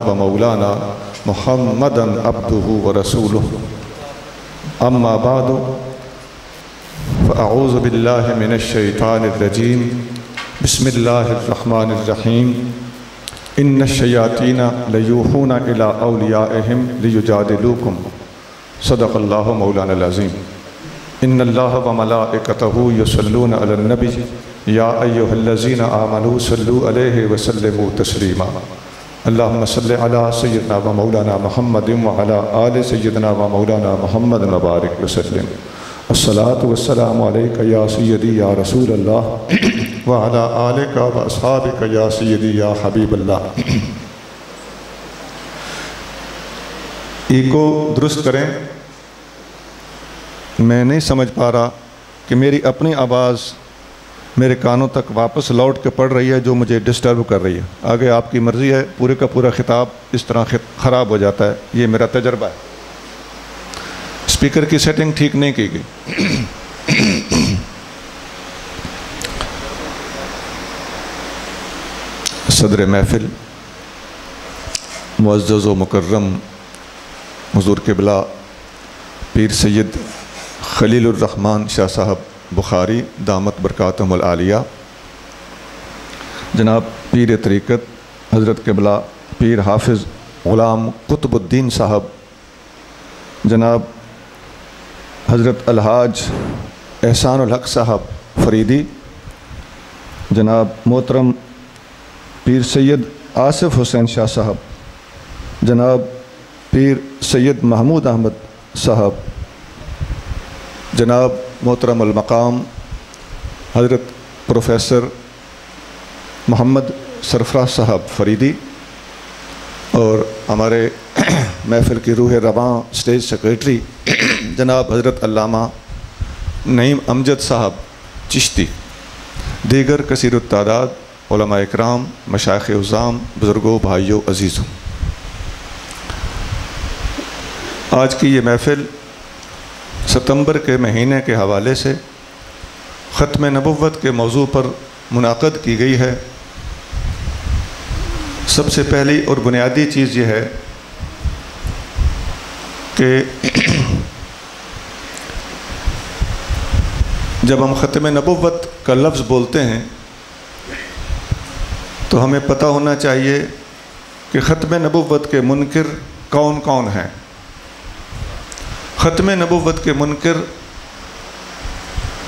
ومولانا محمدا عبده ورسوله اما بعد فاعوذ بالله من الشیطان الرجیم بسم اللہ الرحمن الرحیم ان الشیاطین لیوحون الی اولیائہم لیجادلوکم صدق اللہ مولانا العظیم ان اللہ وملائکتہ یصلون علی النبی یا ایھا الذین آمنوا صلوا علیہ وسلموا تسلیما اللہم صلی علی سیدنا و مولانا محمد وعلی آل سیدنا و مولانا محمد مبارک وسلم الصلاة والسلام علیکہ یا سیدی یا رسول اللہ وعلی آلکہ و اصحابکہ یا سیدی یا حبیب اللہ۔ ایکو درست کریں، میں نہیں سمجھ پا رہا کہ میری اپنی آواز میرے کانوں تک واپس لوٹ کے پڑ رہی ہے جو مجھے ڈسٹرب کر رہی ہے۔ آگے آپ کی مرضی ہے، پورے کا پورا خطاب اس طرح خراب ہو جاتا ہے، یہ میرا تجربہ ہے۔ اسپیکر کی سیٹنگ ٹھیک نہیں کی گئی۔ صدر محفل معزز و مکرم حضور قبلہ پیر سید خلیل الرحمن شاہ صاحب بخاری دامت برکاتہم العالیہ، جناب پیر طریقت حضرت قبلہ پیر حافظ غلام قطب الدین صاحب، جناب حضرت الحاج احسان الحق صاحب فریدی، جناب محترم پیر سید آصف حسین شاہ صاحب، جناب پیر سید محمود احمد صاحب، جناب محترم المقام حضرت پروفیسر محمد سرفراز صاحب فریدی، اور ہمارے محفل کی روح رواں اسٹیج سیکریٹری جناب حضرت علامہ نعیم امجد صاحب چشتی، دیگر کثیر التعداد علماء اکرام، مشائخ عظام، بزرگوں، بھائیوں، عزیزوں، آج کی یہ محفل ستمبر کے مہینے کے حوالے سے ختم نبوت کے موضوع پر منعقد کی گئی ہے۔ سب سے پہلی اور بنیادی چیز یہ ہے کہ جب ہم ختم نبوت کا لفظ بولتے ہیں تو ہمیں پتہ ہونا چاہیے کہ ختم نبوت کے منکر کون کون ہیں۔ ختم نبوت کے منکر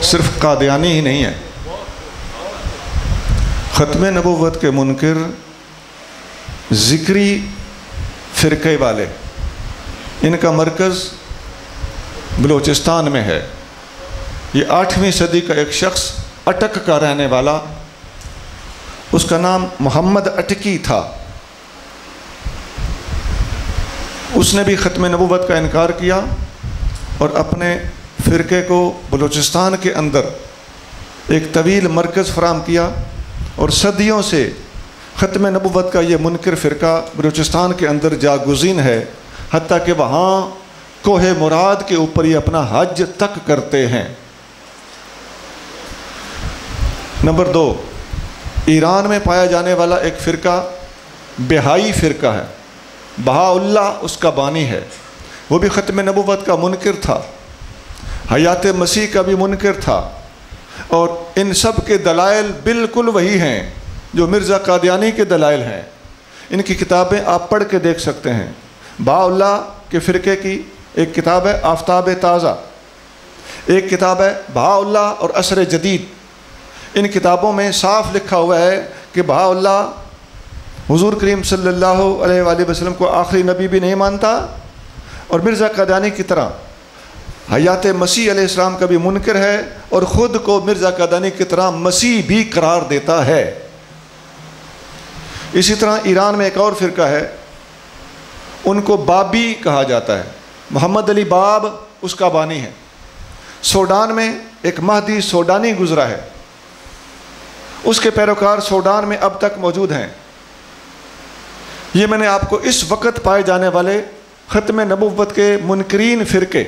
صرف قادیانی ہی نہیں ہے، ختم نبوت کے منکر ذکری فرقے والے، ان کا مرکز بلوچستان میں ہے۔ یہ 8ویں صدی کا ایک شخص اٹک کا رہنے والا، اس کا نام محمد اٹکی تھا، اس نے بھی ختم نبوت کا انکار کیا اور اپنے فرقے کو بلوچستان کے اندر ایک طویل مرکز فراہم کیا، اور صدیوں سے ختم نبوت کا یہ منکر فرقہ بلوچستان کے اندر جاگزین ہے، حتیٰ کہ وہاں کوہ مراد کے اوپر یہ اپنا حج تک کرتے ہیں۔ نمبر 2، ایران میں پایا جانے والا ایک فرقہ بہائی فرقہ ہے، بہاء اللہ اس کا بانی ہے، وہ بھی ختم نبوت کا منکر تھا، حیات مسیح کا بھی منکر تھا، اور ان سب کے دلائل بالکل وہی ہیں جو مرزا قادیانی کے دلائل ہیں۔ ان کی کتابیں آپ پڑھ کے دیکھ سکتے ہیں۔ بہاء اللہ کے فرقے کی ایک کتاب ہے آفتاب تازہ، ایک کتاب ہے بہاء اللہ اور عصر جدید۔ ان کتابوں میں صاف لکھا ہوا ہے کہ بہاء اللہ حضور کریم صلی اللہ علیہ وآلہ وسلم کو آخری نبی بھی نہیں مانتا، اور مرزا قادیانی کی طرح حیات مسیح علیہ السلام کا بھی منکر ہے، اور خود کو مرزا قادیانی کی طرح مسیح بھی قرار دیتا ہے۔ اسی طرح ایران میں ایک اور فرقہ ہے، ان کو بابی کہا جاتا ہے، محمد علی باب اس کا بانی ہے۔ سوڈان میں ایک مہدی سوڈانی گزرا ہے، اس کے پیروکار سوڈان میں اب تک موجود ہیں۔ یہ میں نے آپ کو اس وقت پائے جانے والے ختم نبوت کے منکرین فرقے،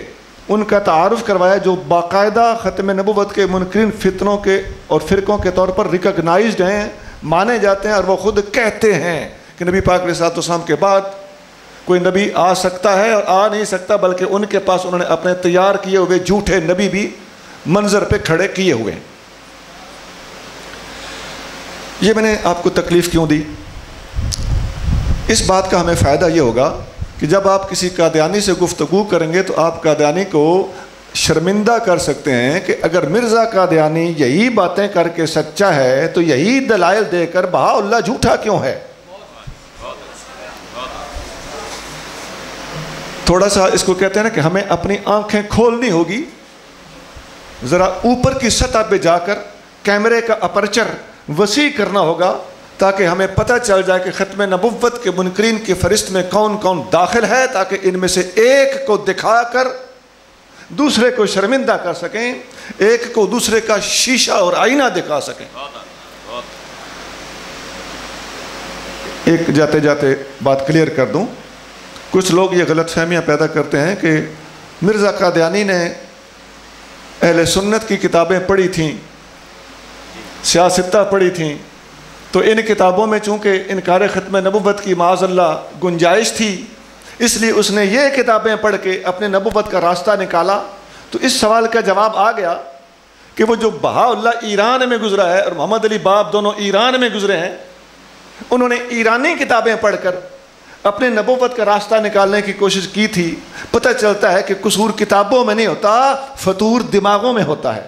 ان کا تعارف کروایا جو باقاعدہ ختم نبوت کے منکرین فتنوں کے اور فرقوں کے طور پر ریکگنائزڈ ہیں، مانے جاتے ہیں، اور وہ خود کہتے ہیں کہ نبی پاک علیہ السلام کے بعد کوئی نبی آ سکتا ہے اور آ نہیں سکتا، بلکہ ان کے پاس انہوں نے اپنے تیار کیے ہوئے جھوٹے نبی بھی منظر پہ کھڑے کیے ہوئے ہیں۔ یہ میں نے آپ کو تکلیف کیوں دی؟ اس بات کا ہمیں فائدہ یہ ہوگا کہ جب آپ کسی قادیانی سے گفتگو کریں گے تو آپ قادیانی کو شرمندہ کر سکتے ہیں کہ اگر مرزا قادیانی یہی باتیں کر کے سچا ہے تو یہی دلائل دے کر بہا اللہ جھوٹا کیوں ہے؟ تھوڑا سا اس کو کہتے ہیں نا کہ ہمیں اپنی آنکھیں کھولنی ہوگی، ذرا اوپر کی سطح پہ جا کر کیمرے کا اپرچر وسیع کرنا ہوگا تاکہ ہمیں پتہ چل جائے کہ ختم نبوت کے منکرین کی فہرست میں کون کون داخل ہے، تاکہ ان میں سے ایک کو دکھا کر دوسرے کو شرمندہ کر سکیں، ایک کو دوسرے کا شیشہ اور آئینہ دکھا سکیں۔ ایک جاتے جاتے بات کلیئر کر دوں، کچھ لوگ یہ غلط فہمیاں پیدا کرتے ہیں کہ مرزا قادیانی نے اہل سنت کی کتابیں پڑھی تھیں، سیاستہ پڑھی تھیں، تو ان کتابوں میں چونکہ انکار ختم نبوت کی معاذ اللہ گنجائش تھی، اس لیے اس نے یہ کتابیں پڑھ کے اپنے نبوت کا راستہ نکالا۔ تو اس سوال کا جواب آ گیا کہ وہ جو بہا اللہ ایران میں گزرا ہے اور محمد علی باب دونوں ایران میں گزرے ہیں، انہوں نے ایرانی کتابیں پڑھ کر اپنے نبوت کا راستہ نکالنے کی کوشش کی تھی۔ پتہ چلتا ہے کہ قصور کتابوں میں نہیں ہوتا، فطور دماغوں میں ہوتا ہے۔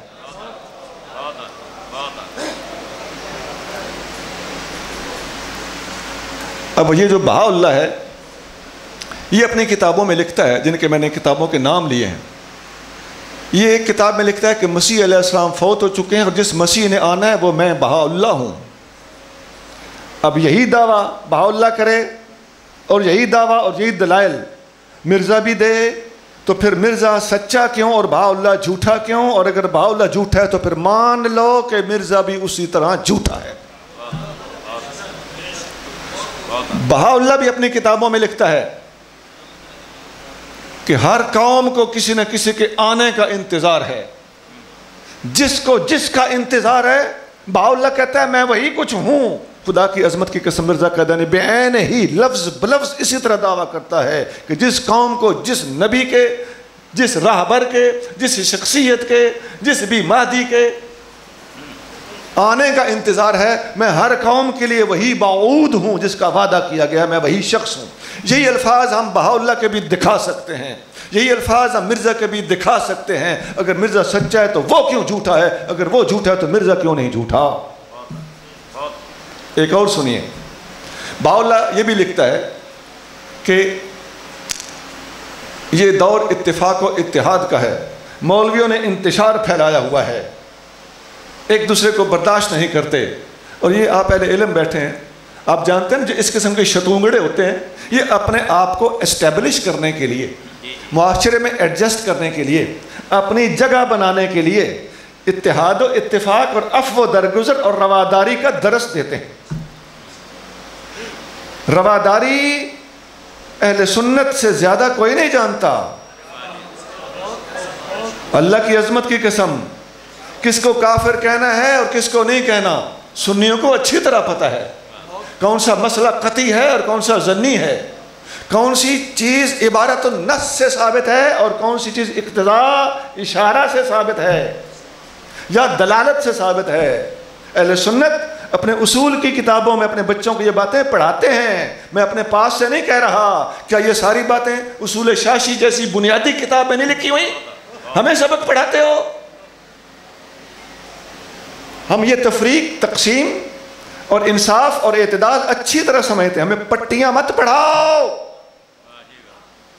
اب یہ جو بہا اللہ ہے یہ اپنی کتابوں میں لکھتا ہے، جن کے میں نے کتابوں کے نام لیے ہیں۔ یہ ایک کتاب میں لکھتا ہے کہ مسیح علیہ السلام فوت ہو چکے ہیں اور جس مسیح نے آنا ہے وہ میں بہا اللہ ہوں۔ اب یہی دعویٰ بہا اللہ کرے اور یہی دعویٰ اور یہی دلائل مرزا بھی دے، تو پھر مرزا سچا کیوں اور بہا اللہ جھوٹا کیوں؟ اور اگر بہا اللہ جھوٹا ہے تو پھر مان لو کہ مرزا بھی اسی طرح جھوٹا ہے۔ بہا اللہ بھی اپنی کتابوں میں لکھتا ہے کہ ہر قوم کو کسی نہ کسی کے آنے کا انتظار ہے، جس کو جس کا انتظار ہے بہا اللہ کہتا ہے میں وہی کچھ ہوں۔ خدا کی عظمت کی قسم مرزا قادیانی بعین ہی لفظ بلفظ اسی طرح دعویٰ کرتا ہے کہ جس قوم کو جس نبی کے، جس راہبر کے، جس شخصیت کے، جس بھی مہدی کے آنے کا انتظار ہے، میں ہر قوم کے لیے وہی موعود ہوں جس کا وعدہ کیا گیا، میں وہی شخص ہوں۔ یہی الفاظ ہم بہا اللہ کے بھی دکھا سکتے ہیں، یہی الفاظ ہم مرزا کے بھی دکھا سکتے ہیں۔ اگر مرزا سچا ہے تو وہ کیوں جھوٹا ہے؟ اگر وہ جھوٹا ہے تو مرزا کیوں نہیں جھوٹا؟ ایک اور سنیے، بہا اللہ یہ بھی لکھتا ہے کہ یہ دور اتفاق و اتحاد کا ہے، مولویوں نے انتشار پھیلایا ہوا ہے، ایک دوسرے کو برداشت نہیں کرتے۔ اور یہ آپ اہل علم بیٹھے ہیں، آپ جانتے ہیں جو اس قسم کے شتونگڑے ہوتے ہیں یہ اپنے آپ کو اسٹیبلش کرنے کے لیے، معاشرے میں ایڈجسٹ کرنے کے لیے، اپنی جگہ بنانے کے لیے اتحاد و اتفاق اور عفو و درگزر اور رواداری کا درس دیتے ہیں۔ رواداری اہل سنت سے زیادہ کوئی نہیں جانتا۔ اللہ کی عظمت کی قسم، کس کو کافر کہنا ہے اور کس کو نہیں کہنا سنیوں کو اچھی طرح پتہ ہے۔ کون سا مسئلہ قطعی ہے اور کون سا ظنی ہے، کون سی چیز عبارت النص سے ثابت ہے اور کون سی چیز اقتضاء اشارہ سے ثابت ہے یا دلالت سے ثابت ہے۔ اہل سنت اپنے اصول کی کتابوں میں اپنے بچوں کو یہ باتیں پڑھاتے ہیں، میں اپنے پاس سے نہیں کہہ رہا۔ کیا یہ ساری باتیں اصول شاشی جیسی بنیادی کتاب میں نہیں لکھی ہوئی؟ ہمیں سبق پڑھاتے ہو۔ ہم یہ تفریق، تقسیم اور انصاف اور اعتدال اچھی طرح سمجھتے ہیں، ہمیں پٹیاں مت پڑھاؤ۔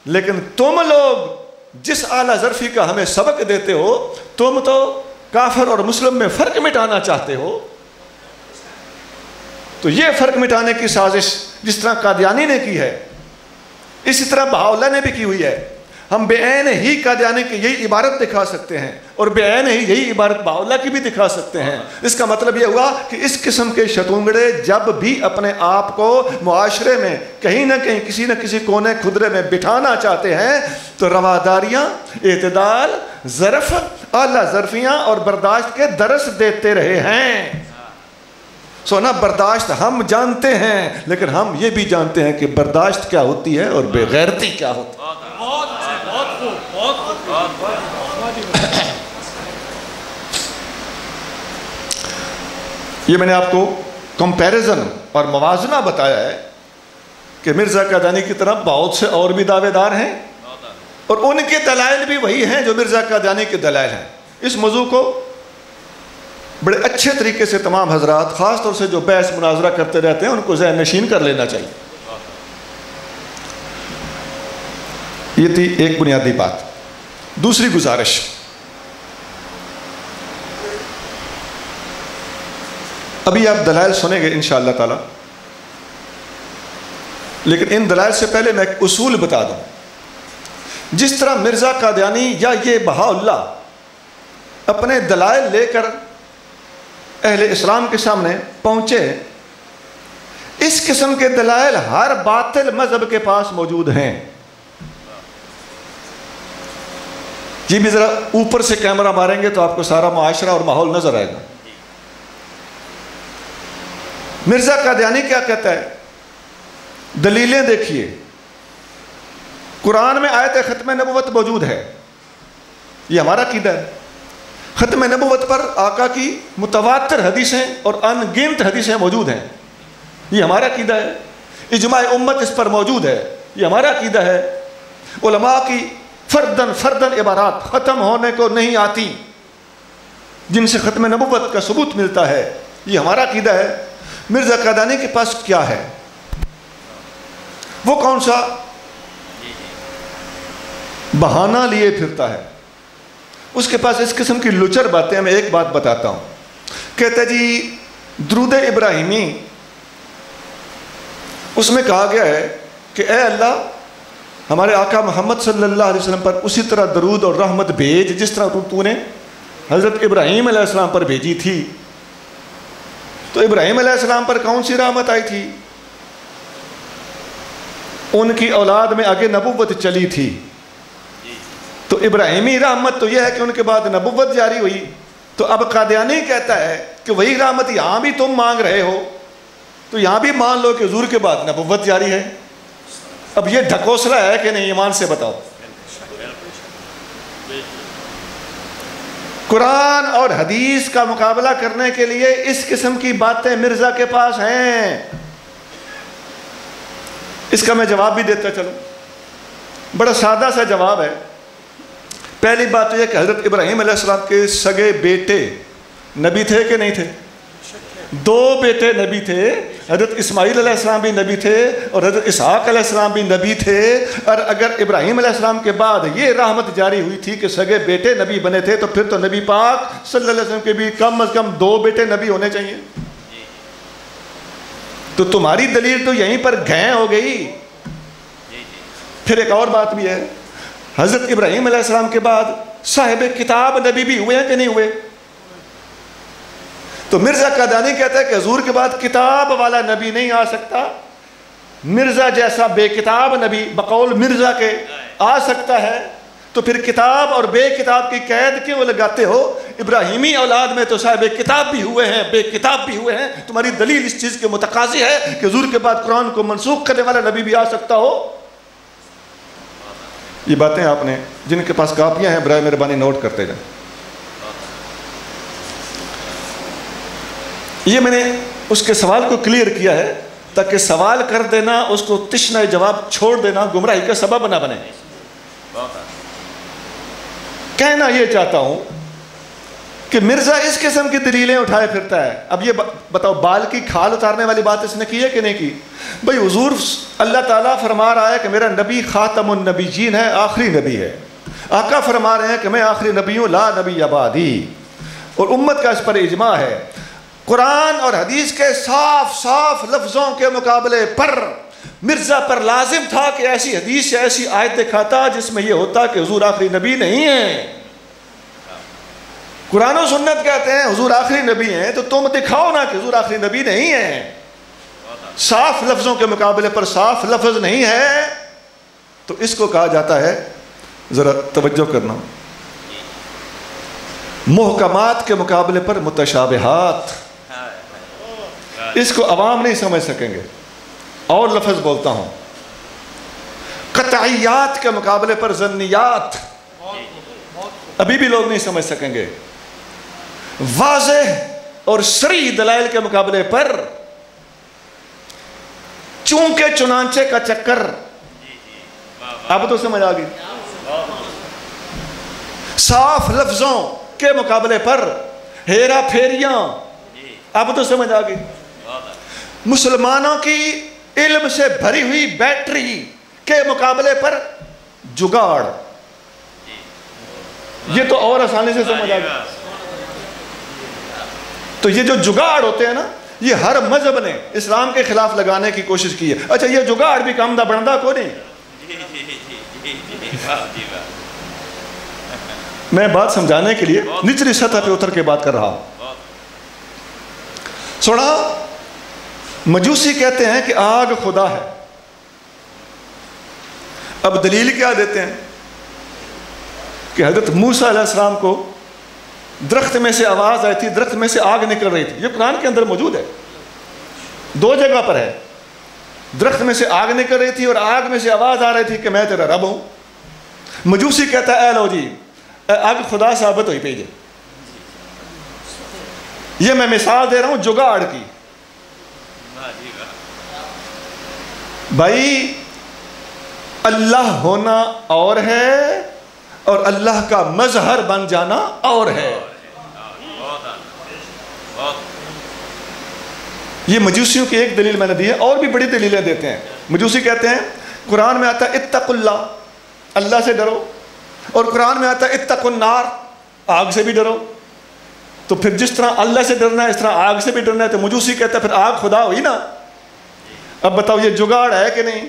لیکن تم لوگ جس اعلیٰ ظرفی کا ہمیں سبق دیتے ہو، تم تو کافر اور مسلم میں فرق مٹانا چاہتے ہو۔ تو یہ فرق مٹانے کی سازش جس طرح قادیانی نے کی ہے، اسی طرح بہا اللہ نے بھی کی ہوئی ہے۔ ہم بے عین ہی قادیانی کی یہی عبارت دکھا سکتے ہیں اور بے عین ہی یہی عبارت بہا اللہ کی بھی دکھا سکتے ہیں۔ اس کا مطلب یہ ہوا کہ اس قسم کے شتونگڑے جب بھی اپنے آپ کو معاشرے میں کہیں نہ کہیں کسی نہ کسی کونے خدرے میں بٹھانا چاہتے ہیں تو رواداریاں، اعتدال، ظرف، اعلیٰ ظرفیاں اور برداشت کے درس دیتے رہے ہیں۔ سونا برداشت ہم جانتے ہیں، لیکن ہم یہ بھی جانتے ہیں کہ برداشت کیا ہوتی ہے اور بے غیرتی کیا ہوتی ہے۔ یہ میں نے آپ کو کمپیریزن اور موازنہ بتایا ہے کہ مرزا قادیانی کی طرف بہت سے اور بھی دعوے دار ہیں، اور ان کے دلائل بھی وہی ہیں جو مرزا قادیانی کے دلائل ہیں۔ اس موضوع کو بڑے اچھے طریقے سے تمام حضرات، خاص طور سے جو بحث مناظرہ کرتے رہتے ہیں، ان کو ذہن نشین کر لینا چاہیے۔ یہ تھی ایک بنیادی بات۔ دوسری گزارش، ابھی آپ دلائل سنیں گے انشاءاللہ تعالی، لیکن ان دلائل سے پہلے میں ایک اصول بتا دوں۔ جس طرح مرزا قادیانی یا یہ بہاء اللہ اپنے دلائل لے کر اہل اسلام کے سامنے پہنچے، اس قسم کے دلائل ہر باطل مذہب کے پاس موجود ہیں۔ یہ بھی ذرا اوپر سے کیمرہ ماریں گے تو آپ کو سارا معاشرہ اور ماحول نظر آئے گا۔ مرزا قادیانی کیا کہتا ہے؟ دلیلیں دیکھیے۔ قرآن میں آیت ختم نبوت موجود ہے، یہ ہمارا عقیدہ ہے۔ ختم نبوت پر آقا کی متواتر حدیثیں اور ان گنت حدیثیں موجود ہیں، یہ ہمارا عقیدہ ہے۔ اجماع امت اس پر موجود ہے، یہ ہمارا عقیدہ ہے۔ علماء کی فردن عبارات ختم ہونے کو نہیں آتی، جن سے ختم نبوت کا ثبوت ملتا ہے، یہ ہمارا عقیدہ ہے۔ مرزا قادیانی کے پاس کیا ہے؟ وہ کون سا بہانہ لیے پھرتا ہے؟ اس کے پاس اس قسم کی لچر باتیں۔ میں ایک بات بتاتا ہوں، کہتا ہے جی درود ابراہیمی، اس میں کہا گیا ہے کہ اے اللہ ہمارے آقا محمد صلی اللہ علیہ وسلم پر اسی طرح درود اور رحمت بھیج جس طرح تو نے حضرت ابراہیم علیہ السلام پر بھیجی تھی۔ تو ابراہیم علیہ السلام پر کون سی رحمت آئی تھی؟ ان کی اولاد میں آگے نبوت چلی تھی، تو ابراہیمی رحمت تو یہ ہے کہ ان کے بعد نبوت جاری ہوئی۔ تو اب قادیانی کہتا ہے کہ وہی رحمت یہاں بھی تم مانگ رہے ہو، تو یہاں بھی مان لو کہ حضور کے بعد نبوت جاری ہے۔ اب یہ ڈھکوسلا ہے کہ نہیں؟ ایمان سے بتاؤ۔ قرآن اور حدیث کا مقابلہ کرنے کے لیے اس قسم کی باتیں مرزا کے پاس ہیں۔ اس کا میں جواب بھی دیتا چلوں، بڑا سادہ سا جواب ہے۔ پہلی بات تو یہ کہ حضرت ابراہیم علیہ السلام کے سگے بیٹے نبی تھے کہ نہیں تھے؟ دو بیٹے نبی تھے، حضرت اسماعیل علیہ السلام بھی نبی تھے اور حضرت اسحاق علیہ السلام بھی نبی تھے۔ اور اگر ابراہیم علیہ السلام کے بعد یہ رحمت جاری ہوئی تھی کہ سگے بیٹے نبی بنے تھے، تو پھر تو نبی پاک صلی اللہ علیہ وسلم کے بھی کم از کم 2 بیٹے نبی ہونے چاہیے۔ تو تمہاری دلیل تو یہیں پر گھیں ہو گئی۔ پھر ایک اور بات بھی ہے، حضرت ابراہیم علیہ السلام کے بعد صاحب کتاب نبی بھی ہوئے ہیں کہ نہیں ہوئے؟ تو مرزا قادیانی کہتا ہے کہ حضور کے بعد کتاب والا نبی نہیں آ سکتا، مرزا جیسا بے کتاب نبی بقول مرزا کے آ سکتا ہے۔ تو پھر کتاب اور بے کتاب کی قید کیوں لگاتے ہو؟ ابراہیمی اولاد میں تو صاحب کتاب بھی ہوئے ہیں، بے کتاب بھی ہوئے ہیں۔ تمہاری دلیل اس چیز کے متقاضی ہے کہ حضور کے بعد قرآن کو منسوخ کرنے والا نبی بھی آ سکتا ہو۔ یہ باتیں آپ نے جن کے پاس کاپیاں ہیں برائے مہربانی نوٹ کرتے جائیں۔ یہ میں نے اس کے سوال کو کلیئر کیا ہے تاکہ سوال کر دینا، اس کو تشنہ جواب چھوڑ دینا گمراہی کا سبب نہ بنے۔ کہنا یہ چاہتا ہوں کہ مرزا اس قسم کی دلیلیں اٹھائے پھرتا ہے۔ اب یہ بتاؤ بال کی کھال اتارنے والی بات اس نے کی ہے کہ نہیں کی؟ بھئی حضور اللہ تعالیٰ فرما رہا ہے کہ میرا نبی خاتم النبیین ہے، آخری نبی ہے۔ آقا فرما رہے ہیں کہ میں آخری نبی ہوں، لا نبی بعدی، اور امت کا اس پر اجماع ہے۔ قرآن اور حدیث کے صاف صاف لفظوں کے مقابلے پر مرزا پر لازم تھا کہ ایسی حدیث یا ایسی آیت دکھاتا جس میں یہ ہوتا کہ حضور آخری نبی نہیں ہیں۔ قرآن و سنت کہتے ہیں حضور آخری نبی ہیں، تو تم دکھاؤ نا کہ حضور آخری نبی نہیں ہیں۔ صاف لفظوں کے مقابلے پر صاف لفظ نہیں ہے تو اس کو کہا جاتا ہے، ذرا توجہ کرنا، محکمات کے مقابلے پر متشابہات۔ اس کو عوام نہیں سمجھ سکیں گے. اور لفظ بولتا ہوں، قطعیات کے مقابلے پر ظنیات ابھی بھی لوگ نہیں سمجھ سکیں گے. واضح اور صریح دلائل کے مقابلے پر چونکہ چنانچہ کا چکر اب تو سمجھ آ گئی. صاف لفظوں کے مقابلے پر ہیرا پھیریاں اب تو سمجھ آ گئی. مسلمانوں کی علم سے بھری ہوئی بیٹری کے مقابلے پر جگاڑ، یہ تو اور آسانی سے سمجھ آ گئی. تو یہ جو جگاڑ ہوتے ہیں نا، یہ ہر مذہب نے اسلام کے خلاف لگانے کی کوشش کی ہے. اچھا یہ جگاڑ بھی کم دا بڑھدا کو نہیں. میں بات سمجھانے کے لیے نچلی سطح پہ اتر کے بات کر رہا ہوں. سوڑا مجوسی کہتے ہیں کہ آگ خدا ہے. اب دلیل کیا دیتے ہیں کہ حضرت موسیٰ علیہ السلام کو درخت میں سے آواز آئی تھی، درخت میں سے آگ نکل رہی تھی. یہ قرآن کے اندر موجود ہے، 2 جگہ پر ہے. درخت میں سے آگ نکل رہی تھی اور آگ میں سے آواز آ رہی تھی کہ میں تیرا رب ہوں. مجوسی کہتا ہے اے لو جی آگ خدا ثابت ہوئی پی جائے. یہ میں مثال دے رہا ہوں جگاڑ کی. بھائی اللہ ہونا اور ہے اور اللہ کا مظہر بن جانا اور ہے. یہ مجوسیوں کی ایک دلیل میں نے دی ہے، اور بھی بڑی دلیلیں دیتے ہیں. مجوسی کہتے ہیں قرآن میں آتا ہے اتقوا اللہ، اللہ سے ڈرو، اور قرآن میں آتا ہے اتقوا النار، آگ سے بھی ڈرو. تو پھر جس طرح اللہ سے ڈرنا ہے اس طرح آگ سے بھی ڈرنا ہے. تو مجوسی کہتا ہے پھر آگ خدا ہوئی نا. اب بتاؤ یہ جگاڑ ہے کہ نہیں؟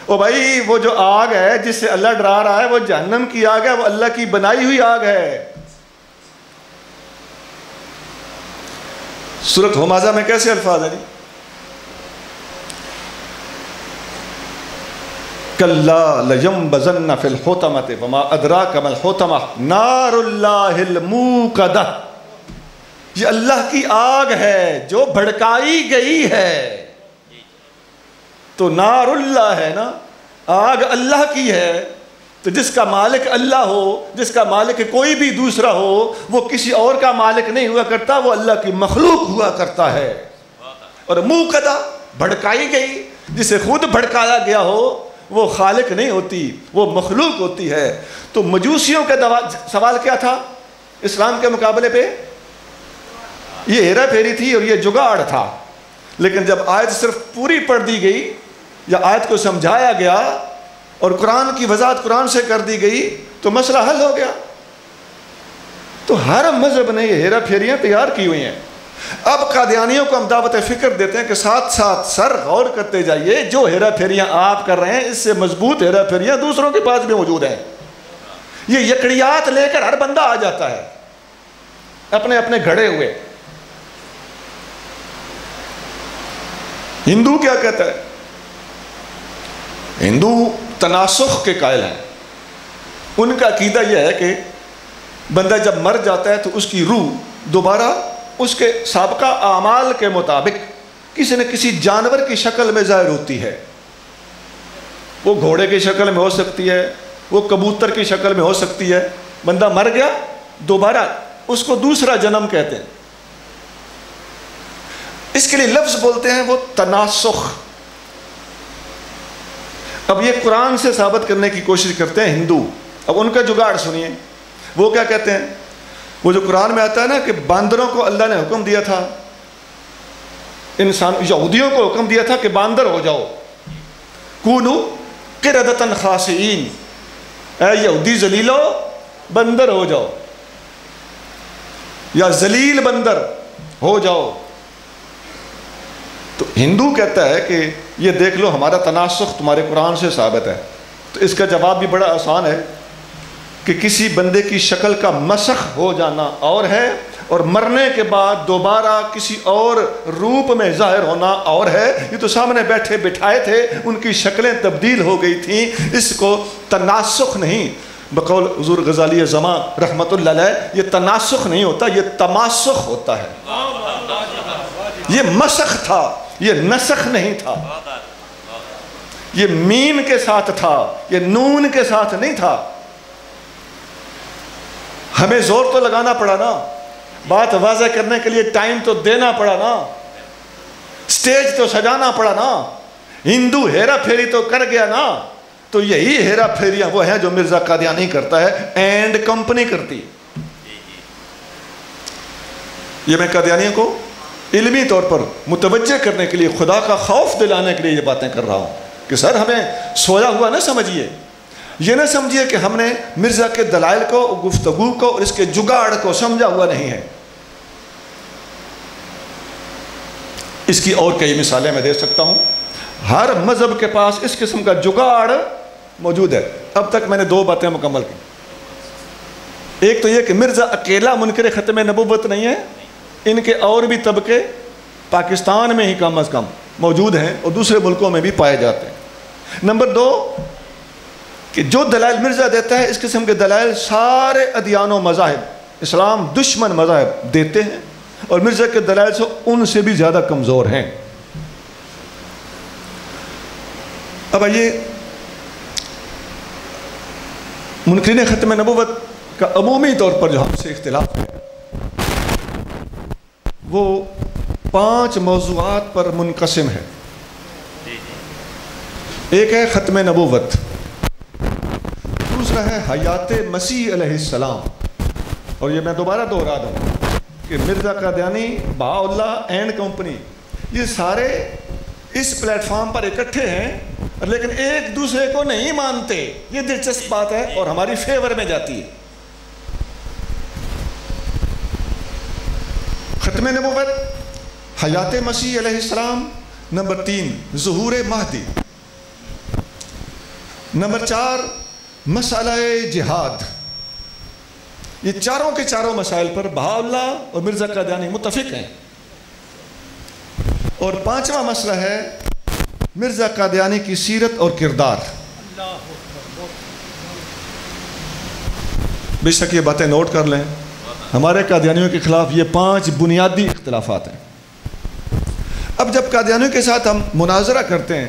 او بھائی وہ جو آگ ہے جس سے اللہ ڈرا رہا ہے وہ جہنم کی آگ ہے، وہ اللہ کی بنائی ہوئی آگ ہے. سورۃ ہمازہ میں کیسے الفاظ ہیں جی؟ کَلَّا لَيَنبَذَنَّ فِي الْحُطَمَةِ وَمَا أَدْرَاكَ مَا الْحُطَمَةُ نَارُ اللَّهِ الْمُوقَدَةُ. یہ اللہ کی آگ ہے جو بھڑکائی گئی ہے. تو نار اللہ ہے نا، آگ اللہ کی ہے. تو جس کا مالک اللہ ہو، جس کا مالک کوئی بھی دوسرا ہو، وہ کسی اور کا مالک نہیں ہوا کرتا، وہ اللہ کی مخلوق ہوا کرتا ہے. اور موقدہ بھڑکائی گئی، جسے خود بھڑکایا گیا ہو وہ خالق نہیں ہوتی، وہ مخلوق ہوتی ہے. تو مجوسیوں کا سوال کیا تھا اسلام کے مقابلے پہ؟ یہ ہیرا پھیری تھی اور یہ جگاڑ تھا. لیکن جب آیت صرف پوری پڑھ دی گئی یا آیت کو سمجھایا گیا اور قرآن کی وضاحت قرآن سے کر دی گئی تو مسئلہ حل ہو گیا. تو ہر مذہب نے یہ ہیرا پھیریاں تیار کی ہوئی ہیں. اب قادیانیوں کو ہم دعوت فکر دیتے ہیں کہ ساتھ ساتھ سر غور کرتے جائیے، جو ہیرا پھیریاں آپ کر رہے ہیں اس سے مضبوط ہیرا پھیریاں دوسروں کے پاس بھی موجود ہیں. یہ یکڑیات لے کر ہر بندہ آ جاتا ہے اپنے اپنے گھڑے ہوئے. ہندو کیا کہتا ہے؟ ہندو تناسخ کے قائل ہیں. ان کا عقیدہ یہ ہے کہ بندہ جب مر جاتا ہے تو اس کی روح دوبارہ اس کے سابقہ اعمال کے مطابق کسی نہ کسی جانور کی شکل میں ظاہر ہوتی ہے. وہ گھوڑے کی شکل میں ہو سکتی ہے، وہ کبوتر کی شکل میں ہو سکتی ہے. بندہ مر گیا دوبارہ اس کو دوسرا جنم کہتے ہیں. اس کے لیے لفظ بولتے ہیں وہ تناسخ. اب یہ قرآن سے ثابت کرنے کی کوشش کرتے ہیں ہندو. اب ان کا جگاڑ سنیے، وہ کیا کہتے ہیں؟ وہ جو قرآن میں آتا ہے نا کہ باندروں کو اللہ نے حکم دیا تھا، انسان یہودیوں کو حکم دیا تھا کہ باندر ہو جاؤ، کونو قردۃ خاسئین، اے یہودی ذلیلو بندر ہو جاؤ یا ذلیل بندر ہو جاؤ. تو ہندو کہتا ہے کہ یہ دیکھ لو ہمارا تناسخ تمہارے قرآن سے ثابت ہے. تو اس کا جواب بھی بڑا آسان ہے کہ کسی بندے کی شکل کا مسخ ہو جانا اور ہے، اور مرنے کے بعد دوبارہ کسی اور روپ میں ظاہر ہونا اور ہے. یہ تو سامنے بیٹھے بٹھائے تھے، ان کی شکلیں تبدیل ہو گئی تھیں. اس کو تناسخ نہیں، بقول حضور غزالی زمان رحمت اللہ علیہ، یہ تناسخ نہیں ہوتا، یہ تماسخ ہوتا ہے. یہ مسخ تھا، یہ نسخ نہیں تھا. یہ میم کے ساتھ تھا، یہ نون کے ساتھ نہیں تھا. ہمیں زور تو لگانا پڑا نا، بات واضح کرنے کے لیے ٹائم تو دینا پڑا نا، سٹیج تو سجانا پڑا نا. ہندو ہیرا پھیری تو کر گیا نا. تو یہی ہیرا پھیریاں وہ ہیں جو مرزا قادیانی کرتا ہے، اینڈ کمپنی کرتی. یہ میں قادیانیوں کو علمی طور پر متوجہ کرنے کے لیے، خدا کا خوف دلانے کے لیے یہ باتیں کر رہا ہوں کہ سر ہمیں سویا ہوا نہ سمجھیے. یہ نہ سمجھیے کہ ہم نے مرزا کے دلائل کو، گفتگو کو اور اس کے جگاڑ کو سمجھا ہوا نہیں ہے. اس کی اور کئی مثالیں میں دے سکتا ہوں. ہر مذہب کے پاس اس قسم کا جگاڑ موجود ہے. اب تک میں نے 2 باتیں مکمل کی. ایک تو یہ کہ مرزا اکیلا منکر ختم نبوت نہیں ہے، ان کے اور بھی طبقے پاکستان میں ہی کم از کم موجود ہیں اور دوسرے ملکوں میں بھی پائے جاتے ہیں. نمبر 2 کہ جو دلائل مرزا دیتا ہے، اس قسم کے دلائل سارے ادیان و مذاہب، اسلام دشمن مذاہب دیتے ہیں، اور مرزا کے دلائل سے ان سے بھی زیادہ کمزور ہیں. اب آئیے منکرین ختم نبوت کا عمومی طور پر جو ہم سے اختلاف ہے وہ 5 موضوعات پر منقسم ہے. ایک ہے ختم نبوت، دوسرا ہے حیات مسیح علیہ السلام، اور یہ میں دوبارہ دوہرا دوں کہ مرزا قادیانی، بہاء اللہ اینڈ کمپنی، یہ سارے اس پلیٹ فارم پر اکٹھے ہیں لیکن ایک دوسرے کو نہیں مانتے. یہ دلچسپ بات ہے اور ہماری فیور میں جاتی ہے. ختم نبوت، حیات مسیح علیہ السلام. نمبر 3 ظہور مہدی. نمبر 4 مسئلہ جہاد. یہ چاروں کے چاروں مسائل پر بہاء اللہ اور مرزا قادیانی متفق ہیں. اور 5واں مسئلہ ہے مرزا قادیانی کی سیرت اور کردار. بے شک یہ باتیں نوٹ کر لیں، ہمارے قادیانیوں کے خلاف یہ 5 بنیادی اختلافات ہیں. اب جب قادیانیوں کے ساتھ ہم مناظرہ کرتے ہیں،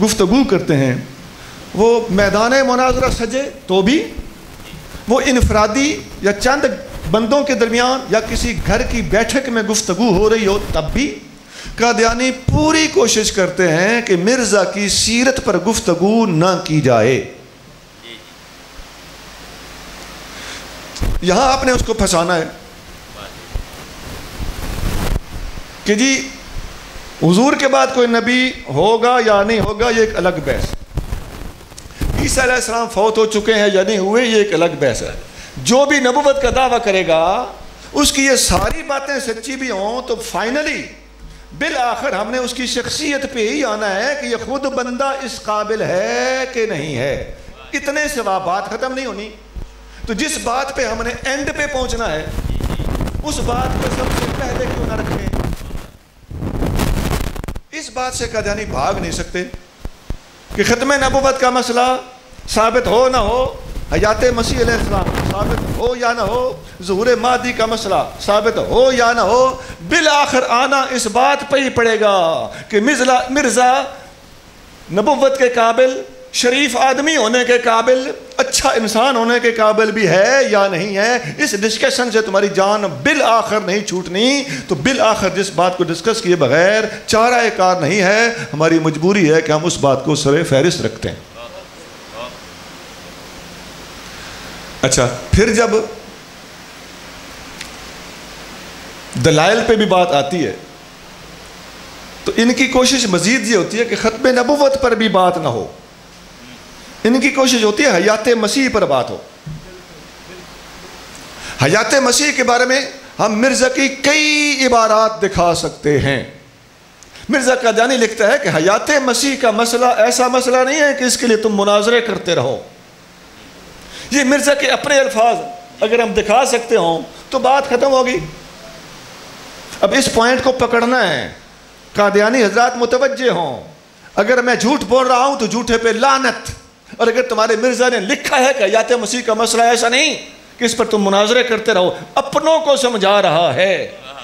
گفتگو کرتے ہیں، وہ میدان مناظرہ سجے تو بھی، وہ انفرادی یا چند بندوں کے درمیان یا کسی گھر کی بیٹھک میں گفتگو ہو رہی ہو تب بھی، قادیانی پوری کوشش کرتے ہیں کہ مرزا کی سیرت پر گفتگو نہ کی جائے. یہاں آپ نے اس کو پھنسانا ہے کہ جی حضور کے بعد کوئی نبی ہوگا یا نہیں ہوگا، یہ ایک الگ بحث. عیسیٰ علیہ السلام فوت ہو چکے ہیں یا نہیں ہوئے، یہ ایک الگ بحث ہے. جو بھی نبوت کا دعویٰ کرے گا، اس کی یہ ساری باتیں سچی بھی ہوں تو فائنلی بالآخر ہم نے اس کی شخصیت پہ ہی آنا ہے کہ یہ خود بندہ اس قابل ہے کہ نہیں ہے. اتنے سے بات ختم نہیں ہونی. تو جس بات پہ ہم نے اینڈ پہ پہنچنا ہے، اس بات کو سب سے پہلے کیوں نہ رکھیں. اس بات سے قادیانی بھاگ نہیں سکتے کہ ختم نبوت کا مسئلہ ثابت ہو نہ ہو، حیات مسیح علیہ السلام ثابت ہو یا نہ ہو، ظہور مہدی کا مسئلہ ثابت ہو یا نہ ہو، بالآخر آنا اس بات پہ ہی پڑے گا کہ مرزا نبوت کے قابل، شریف آدمی ہونے کے قابل، اچھا انسان ہونے کے قابل بھی ہے یا نہیں ہے. اس ڈسکشن سے تمہاری جان بالآخر نہیں چھوٹنی. تو بالآخر جس بات کو ڈسکس کیے بغیر چارہ کار نہیں ہے. ہماری مجبوری ہے کہ ہم اس بات کو سر فہرست رکھتے ہیں. اچھا، پھر جب دلائل پہ بھی بات آتی ہے تو ان کی کوشش مزید یہ ہوتی ہے کہ ختم نبوت پر بھی بات نہ ہو. ان کی کوشش ہوتی ہے حیات مسیح پر بات ہو. حیات مسیح کے بارے میں ہم مرزا کی کئی عبارات دکھا سکتے ہیں. مرزا قادیانی لکھتا ہے کہ حیات مسیح کا مسئلہ ایسا مسئلہ نہیں ہے کہ اس کے لیے تم مناظرے کرتے رہو. یہ مرزا کے اپنے الفاظ اگر ہم دکھا سکتے ہوں تو بات ختم ہوگی. اب اس پوائنٹ کو پکڑنا ہے، قادیانی حضرات متوجہ ہوں. اگر میں جھوٹ بول رہا ہوں تو جھوٹے پہ لعنت، اور اگر تمہارے مرزا نے لکھا ہے کہ حیات مسیح کا مسئلہ ایسا نہیں کہ اس پر تم مناظرے کرتے رہو، اپنوں کو سمجھا رہا ہے.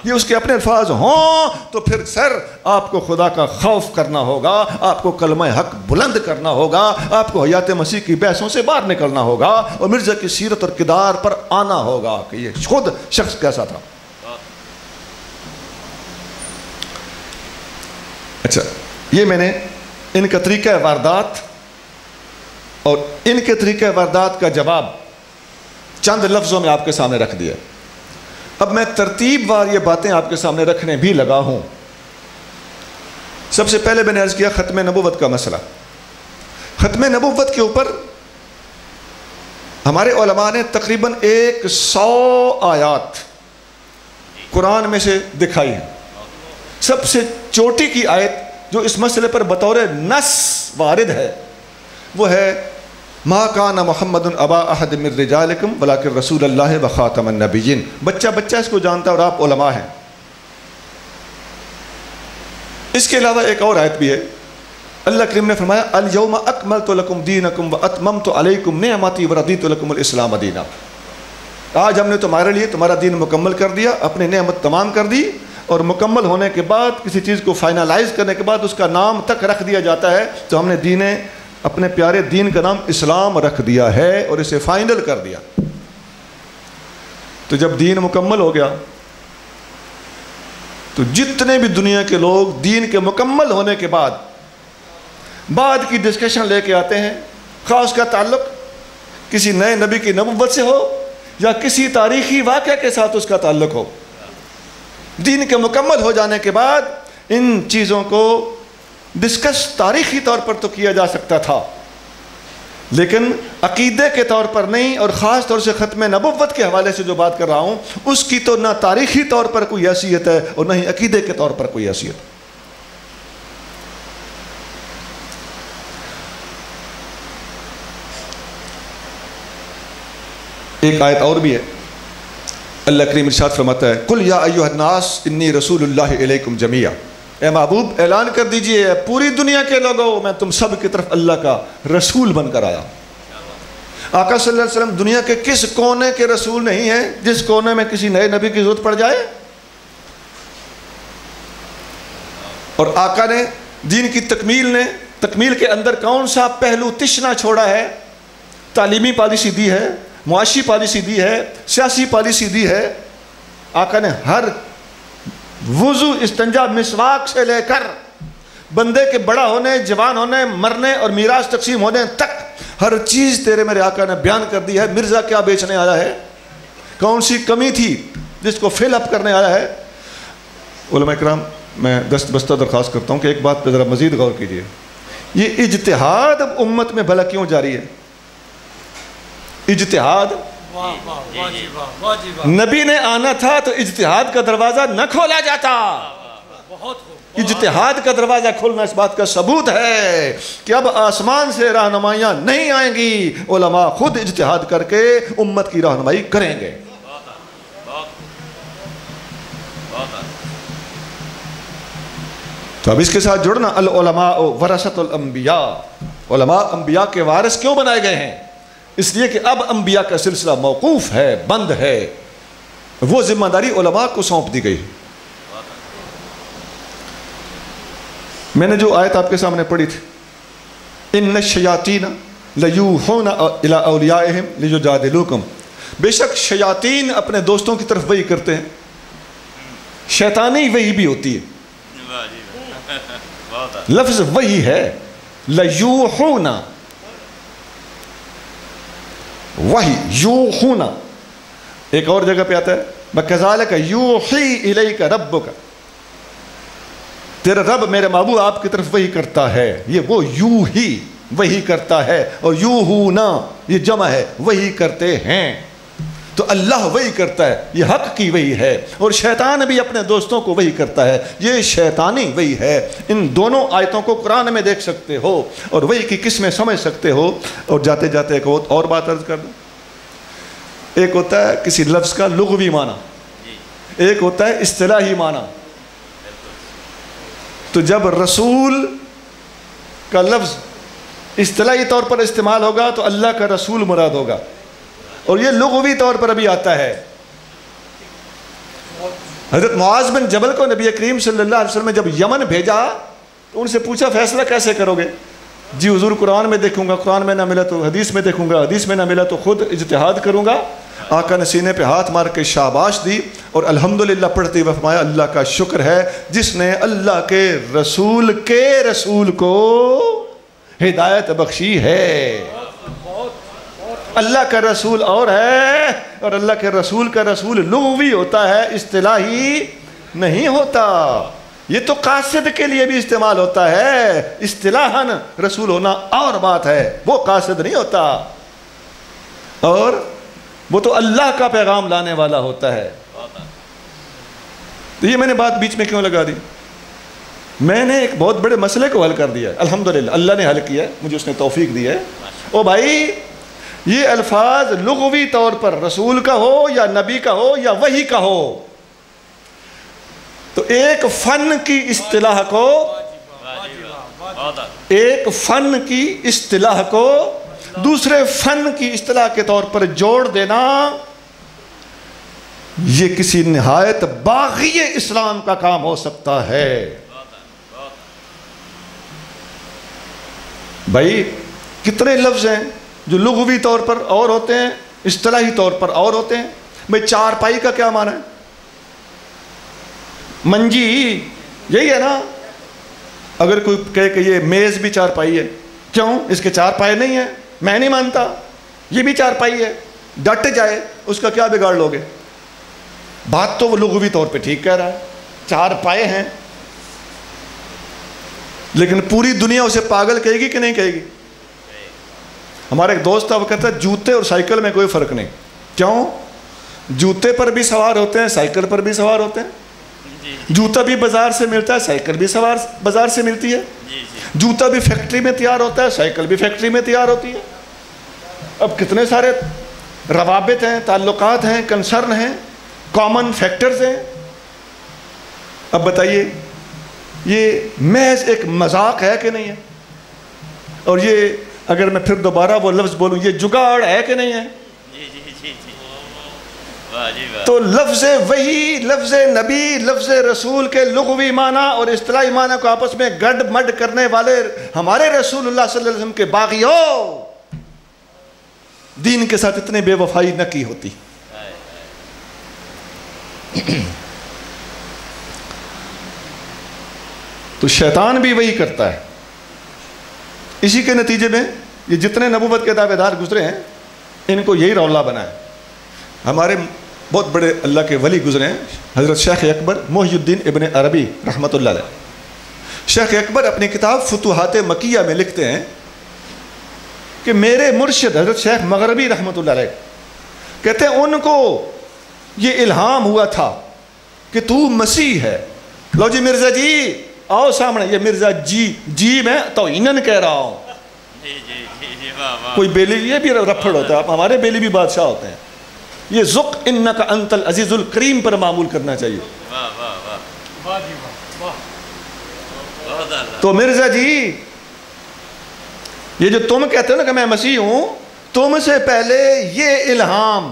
یہ اس کے اپنے الفاظ ہوں تو پھر سر آپ کو خدا کا خوف کرنا ہوگا، آپ کو کلمہ حق بلند کرنا ہوگا، آپ کو حیات مسیح کی بحثوں سے باہر نکلنا ہوگا اور مرزا کی سیرت اور کردار پر آنا ہوگا کہ یہ خود شخص کیسا تھا۔ اچھا، یہ میں نے ان کا طریقہ واردات اور ان کے طریقہ واردات کا جواب چند لفظوں میں آپ کے سامنے رکھ دیا۔ اب میں ترتیب وار یہ باتیں آپ کے سامنے رکھنے بھی لگا ہوں۔ سب سے پہلے میں نے عرض کیا ختم نبوت کا مسئلہ۔ ختم نبوت کے اوپر ہمارے علماء نے تقریباً 100 آیات قرآن میں سے دکھائی ہیں۔ سب سے چوٹی کی آیت جو اس مسئلے پر بطور نص وارد ہے وہ ہے ما کان محمد ابا احد من رجالکم ولکن رسول اللہ و خاتم النبیین۔ بچہ اس کو جانتا ہے اور آپ علماء ہیں۔ اس کے علاوہ ایک اور آیت بھی ہے، اللہ کریم نے فرمایا الیوم اکملت لکم دینکم و اتممت علیکم نعمتی و رضیت لکم الاسلام دینا۔ آج ہم نے تمہارے لیے تمہارا دین مکمل کر دیا، اپنی نعمت تمام کر دی، اور مکمل ہونے کے بعد کسی چیز کو فائنلائز کرنے کے بعد اس کا نام تک رکھ دیا جاتا ہے، تو ہم نے اپنے پیارے دین کا نام اسلام رکھ دیا ہے اور اسے فائنل کر دیا۔ تو جب دین مکمل ہو گیا تو جتنے بھی دنیا کے لوگ دین کے مکمل ہونے کے بعد کی ڈسکشن لے کے آتے ہیں، خواہ اس کا تعلق کسی نئے نبی کی نبوت سے ہو یا کسی تاریخی واقعہ کے ساتھ اس کا تعلق ہو، دین کے مکمل ہو جانے کے بعد ان چیزوں کو ڈسکس تاریخی طور پر تو کیا جا سکتا تھا، لیکن عقیدے کے طور پر نہیں، اور خاص طور سے ختم نبوت کے حوالے سے جو بات کر رہا ہوں اس کی تو نہ تاریخی طور پر کوئی حیثیت ہے اور نہ ہی عقیدے کے طور پر کوئی حیثیت۔ ایک آیت اور بھی ہے، اللہ کریم ارشاد فرماتا ہے قل یا ایھا الناس انی رسول اللہ الیکم جمیعا، اے محبوب اعلان کر دیجئے پوری دنیا کے لوگوں میں تم سب کی طرف اللہ کا رسول بن کر آیا۔ آقا صلی اللہ علیہ وسلم دنیا کے کس کونے کے رسول نہیں ہیں جس کونے میں کسی نئے نبی کی ضرورت پڑ جائے؟ اور آقا نے دین کی تکمیل کے اندر کون سا پہلو تشنا چھوڑا ہے؟ تعلیمی پالیسی دی ہے، معاشی پالیسی دی ہے، سیاسی پالیسی دی ہے۔ آقا نے ہر وضو، استنجا، مسواک سے لے کر بندے کے بڑا ہونے، جوان ہونے، مرنے اور میراث تقسیم ہونے تک ہر چیز تیرے میرے آقا نے بیان کر دی ہے۔ مرزا کیا بیچنے آیا ہے، کون سی کمی تھی جس کو فل اپ کرنے آیا ہے؟ علماء کرام، میں دست بستہ درخواست کرتا ہوں کہ ایک بات پہ ذرا مزید غور کیجئے، یہ اجتہاد اب امت میں بھلا کیوں جاری ہے؟ اجتہاد، نبی نے آنا تھا تو اجتہاد کا دروازہ نہ کھولا جاتا۔ اجتہاد کا دروازہ کھولنا اس بات کا ثبوت ہے کہ اب آسمان سے رہنمائیاں نہیں آئیں گی، علماء خود اجتہاد کر کے امت کی رہنمائی کریں گے۔ تو اب اس کے ساتھ جڑنا، العلماء ورثۃ الانبیاء، علماء انبیاء کے وارث کیوں بنائے گئے ہیں؟ اس لیے کہ اب انبیاء کا سلسلہ موقوف ہے، بند ہے، وہ ذمہ داری علماء کو سونپ دی گئی۔ میں نے جو آیت آپ کے سامنے پڑھی تھی، ان الشیاطین لیوحون الی اولیائہم لیجادلوکم، بے شک شیاطین اپنے دوستوں کی طرف وحی کرتے ہیں، شیطانی وحی بھی ہوتی ہے، لفظ وحی ہے، لیوحون، وحی، یوحون، ایک اور جگہ پہ آتا ہے وَكَذَلِكَ يُوحِي إِلَيْكَ رَبُّكَ، تیرا رب میرے محبوب آپ کی طرف وحی کرتا ہے۔ یہ وہ یوحی، وحی کرتا ہے، اور یوحونا یہ جمع ہے، وحی کرتے ہیں۔ تو اللہ وحی کرتا ہے، یہ حق کی وحی ہے، اور شیطان بھی اپنے دوستوں کو وحی کرتا ہے، یہ شیطانی وحی ہے۔ ان دونوں آیتوں کو قرآن میں دیکھ سکتے ہو اور وحی کی قسمیں سمجھ سکتے ہو۔ اور جاتے جاتے ایک اور بات عرض کر دوں، ایک ہوتا ہے کسی لفظ کا لغوی معنی، ایک ہوتا ہے اصطلاحی معنی۔ تو جب رسول کا لفظ اصطلاحی طور پر استعمال ہوگا تو اللہ کا رسول مراد ہوگا، اور یہ لغوی طور پر ابھی آتا ہے۔ حضرت معاذ بن جبل کو نبی کریم صلی اللہ علیہ وسلم نے جب یمن بھیجا تو ان سے پوچھا فیصلہ کیسے کرو گے؟ جی حضور قرآن میں دیکھوں گا، قرآن میں نہ ملا تو حدیث میں دیکھوں گا، حدیث میں نہ ملا تو خود اجتہاد کروں گا۔ آقا نے سینے پہ ہاتھ مار کے شاباش دی اور الحمدللہ پڑھتے ہوئے فرمایا اللہ کا شکر ہے جس نے اللہ کے رسول کو ہدایت بخشی ہے۔ اللہ کا رسول اور ہے، اور اللہ کے رسول کا رسول لغوی ہوتا ہے، اصطلاحی نہیں ہوتا۔ یہ تو قاصد کے لیے بھی استعمال ہوتا ہے، اصطلاحاً رسول ہونا اور بات ہے، وہ قاصد نہیں ہوتا، اور وہ تو اللہ کا پیغام لانے والا ہوتا ہے۔ تو یہ میں نے بات بیچ میں کیوں لگا دی؟ میں نے ایک بہت بڑے مسئلے کو حل کر دیا ہے، الحمدللہ اللہ نے حل کیا ہے، مجھے اس نے توفیق دی ہے۔ او بھائی، یہ الفاظ لغوی طور پر رسول کا ہو یا نبی کا ہو یا وحی کا ہو، تو ایک فن کی اصطلاح کو دوسرے فن کی اصطلاح کے طور پر جوڑ دینا، یہ کسی نہایت باغی اسلام کا کام ہو سکتا ہے۔ بھائی کتنے لفظ ہیں جو لغوی طور پر اور ہوتے ہیں، اصطلاحی طور پر اور ہوتے ہیں۔ بھائی چارپائی کا کیا معنی ہے؟ منجی یہی ہے نا۔ اگر کوئی کہے کہ یہ میز بھی چارپائی ہے، کیوں؟ اس کے چار پائے نہیں ہیں، میں نہیں مانتا، یہ بھی چارپائی ہے، ڈٹ جائے، اس کا کیا بگاڑ لوگے؟ بات تو وہ لغوی طور پہ ٹھیک کہہ رہا ہے، چار پائے ہیں، لیکن پوری دنیا اسے پاگل کہے گی کہ نہیں کہے گی؟ ہمارا ایک دوست تھا، وہ کہتا ہے جوتے اور سائیکل میں کوئی فرق نہیں۔ کیوں؟ جوتے پر بھی سوار ہوتے ہیں، سائیکل پر بھی سوار ہوتے ہیں۔ جوتا بھی بازار سے ملتا ہے، سائیکل بھی بازار سے ملتی ہے۔ جوتا بھی فیکٹری میں تیار ہوتا ہے، سائیکل بھی فیکٹری میں تیار ہوتی ہے۔ اب کتنے سارے روابط ہیں، تعلقات ہیں، کنسرن ہیں، کامن فیکٹرز ہیں۔ اب بتائیے یہ محض ایک مذاق ہے کہ نہیں ہے؟ اور یہ اگر میں پھر دوبارہ وہ لفظ بولوں، یہ جگاڑ ہے کہ نہیں ہے؟ تو لفظ وحی، لفظ نبی، لفظ رسول کے لغوی معنی اور اصطلاحی معنی کو آپس میں گڈ مڈ کرنے والے ہمارے رسول اللہ صلی اللہ علیہ وسلم کے باغیوں، دین کے ساتھ اتنے بے وفائی نہ کی ہوتی۔ تو شیطان بھی وہی کرتا ہے۔ اسی کے نتیجے میں یہ جتنے نبوت کے دعوے دار گزرے ہیں، ان کو یہی رولا بنا ہے۔ ہمارے بہت بڑے اللہ کے ولی گزرے ہیں، حضرت شیخ اکبر محی الدین ابن عربی رحمۃ اللہ علیہ۔ شیخ اکبر اپنی کتاب فتوحات مکیہ میں لکھتے ہیں کہ میرے مرشد حضرت شیخ مغربی رحمۃ اللہ علیہ کہتے ہیں ان کو یہ الہام ہوا تھا کہ تو مسیح ہے۔ لو جی مرزا جی آؤ سامنے، یہ مرزا جی میں توہیناً کہہ رہا ہوں۔ کوئی بیلی، یہ بھی رپھڑ ہوتا ہے، ہمارے بیلی بھی بادشاہ ہوتے ہیں۔ یہ ذق انکا انت العزیز الکریم پر معمول کرنا چاہیے۔ تو مرزا جی یہ جو تم کہتے ہو نا کہ میں مسیح ہوں، تم سے پہلے یہ الہام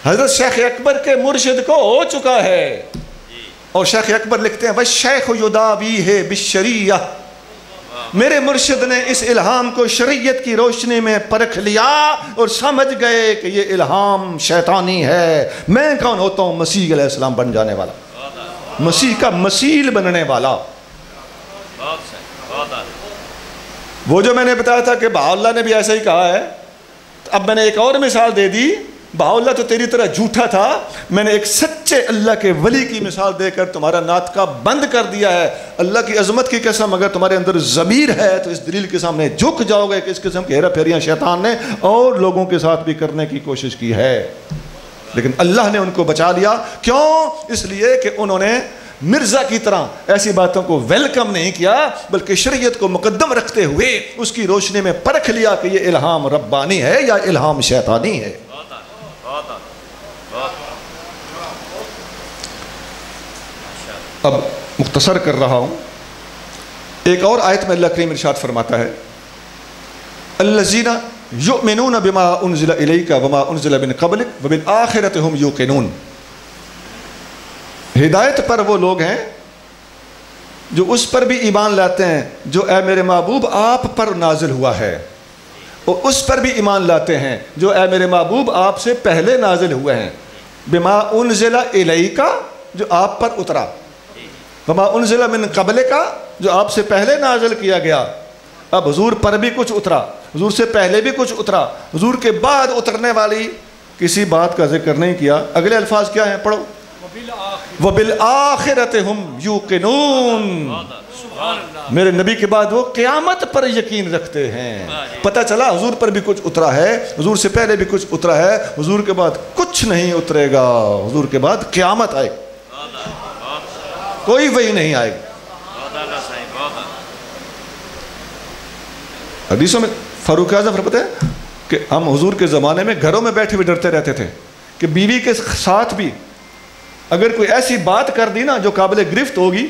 حضرت شیخ اکبر کے مرشد کو ہو چکا ہے۔ اور شیخ اکبر لکھتے ہیں وَالشَّيْخُ يُدَاوِيهِ بِالشَّرِيعَةِ، میرے مرشد نے اس الہام کو شریعت کی روشنی میں پرکھ لیا اور سمجھ گئے کہ یہ الہام شیطانی ہے۔ میں کون ہوتا ہوں؟ مسیح علیہ السلام بن جانے والا، مسیح کا مثیل بننے والا۔ وہ جو میں نے بتایا تھا کہ بہاء اللہ نے بھی ایسا ہی کہا ہے، اب میں نے ایک اور مثال دے دی۔ بہاء اللہ تو تیری طرح جھوٹا تھا، میں نے ایک سچے اللہ کے ولی کی مثال دے کر تمہارا ناطقہ بند کر دیا ہے۔ اللہ کی عظمت کی قسم اگر تمہارے اندر ضمیر ہے تو اس دلیل کے سامنے جھک جاؤ گے کہ اس قسم کی ہیرا پھیریاں شیطان نے اور لوگوں کے ساتھ بھی کرنے کی کوشش کی ہے، لیکن اللہ نے ان کو بچا لیا۔ کیوں؟ اس لیے کہ انہوں نے مرزا کی طرح ایسی باتوں کو ویلکم نہیں کیا، بلکہ شریعت کو مقدم رکھتے ہوئے اس کی روشنی میں پرکھ لیا کہ یہ الہام ربانی ہے یا الہام شیطانی ہے۔ اب مختصر کر رہا ہوں، ایک اور آیت میں اللہ کریم ارشاد فرماتا ہے الذین یؤمنون بما انزل الیک وما انزل من قبلک وبالآخرۃ ھم یوقنون۔ ہدایت پر وہ لوگ ہیں جو اس پر بھی ایمان لاتے ہیں جو اے میرے محبوب آپ پر نازل ہوا ہے، اور اس پر بھی ایمان لاتے ہیں جو اے میرے محبوب آپ سے پہلے نازل ہوئے ہیں، بما انزل الیک جو آپ پر اترا، بما انزل من قبلک جو آپ سے پہلے نازل کیا گیا۔ اب حضور پر بھی کچھ اترا، حضور سے پہلے بھی کچھ اترا، حضور کے بعد اترنے والی کسی بات کا ذکر نہیں کیا۔ اگلے الفاظ کیا ہیں؟ پڑھو، وَبِالْآخِرَةِ هُمْ يُوقِنُونَ، میرے نبی کے بعد وہ قیامت پر یقین رکھتے ہیں۔ پتہ چلا حضور پر بھی کچھ اترا ہے، حضور سے پہلے بھی کچھ اترا ہے، حضور کے بعد کچھ نہیں اترے گا، حضور کے بعد قیامت آئے گی، کوئی وحی نہیں آئے گی۔ حدیثوں میں فاروق اعظم فرماتے ہیں کہ ہم حضور کے زمانے میں گھروں میں بیٹھے ہوئے ڈرتے رہتے تھے کہ بیوی کے ساتھ بھی اگر کوئی ایسی بات کر دی نا جو قابل گرفت ہوگی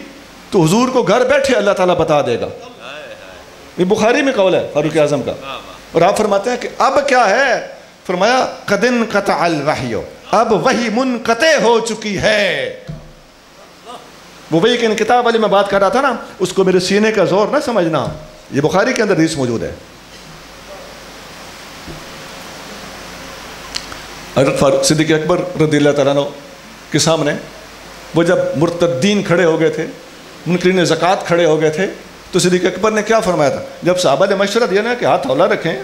تو حضور کو گھر بیٹھے اللہ تعالیٰ بتا دے گا۔ یہ بخاری میں قول ہے فاروق اعظم کا، اور آپ فرماتے ہیں کہ اب کیا ہے؟ فرمایا قد انقطع الوحی، اب وحی منقطع ہو چکی ہے۔ وہ وحی کے انقطاع والی میں بات کر رہا تھا نا، اس کو میرے سینے کا زور نہ سمجھنا، یہ بخاری کے اندر حدیث موجود ہے۔ حضرت فاروق صدیق اکبر رضی اللہ تعالیٰ عنہ کے سامنے وہ جب مرتدین کھڑے ہو گئے تھے، منکرین زکوٰۃ کھڑے ہو گئے تھے، تو صدیق اکبر نے کیا فرمایا تھا؟ جب صحابہ نے مشورہ دیا نا کہ ہاتھ ہولا رکھیں،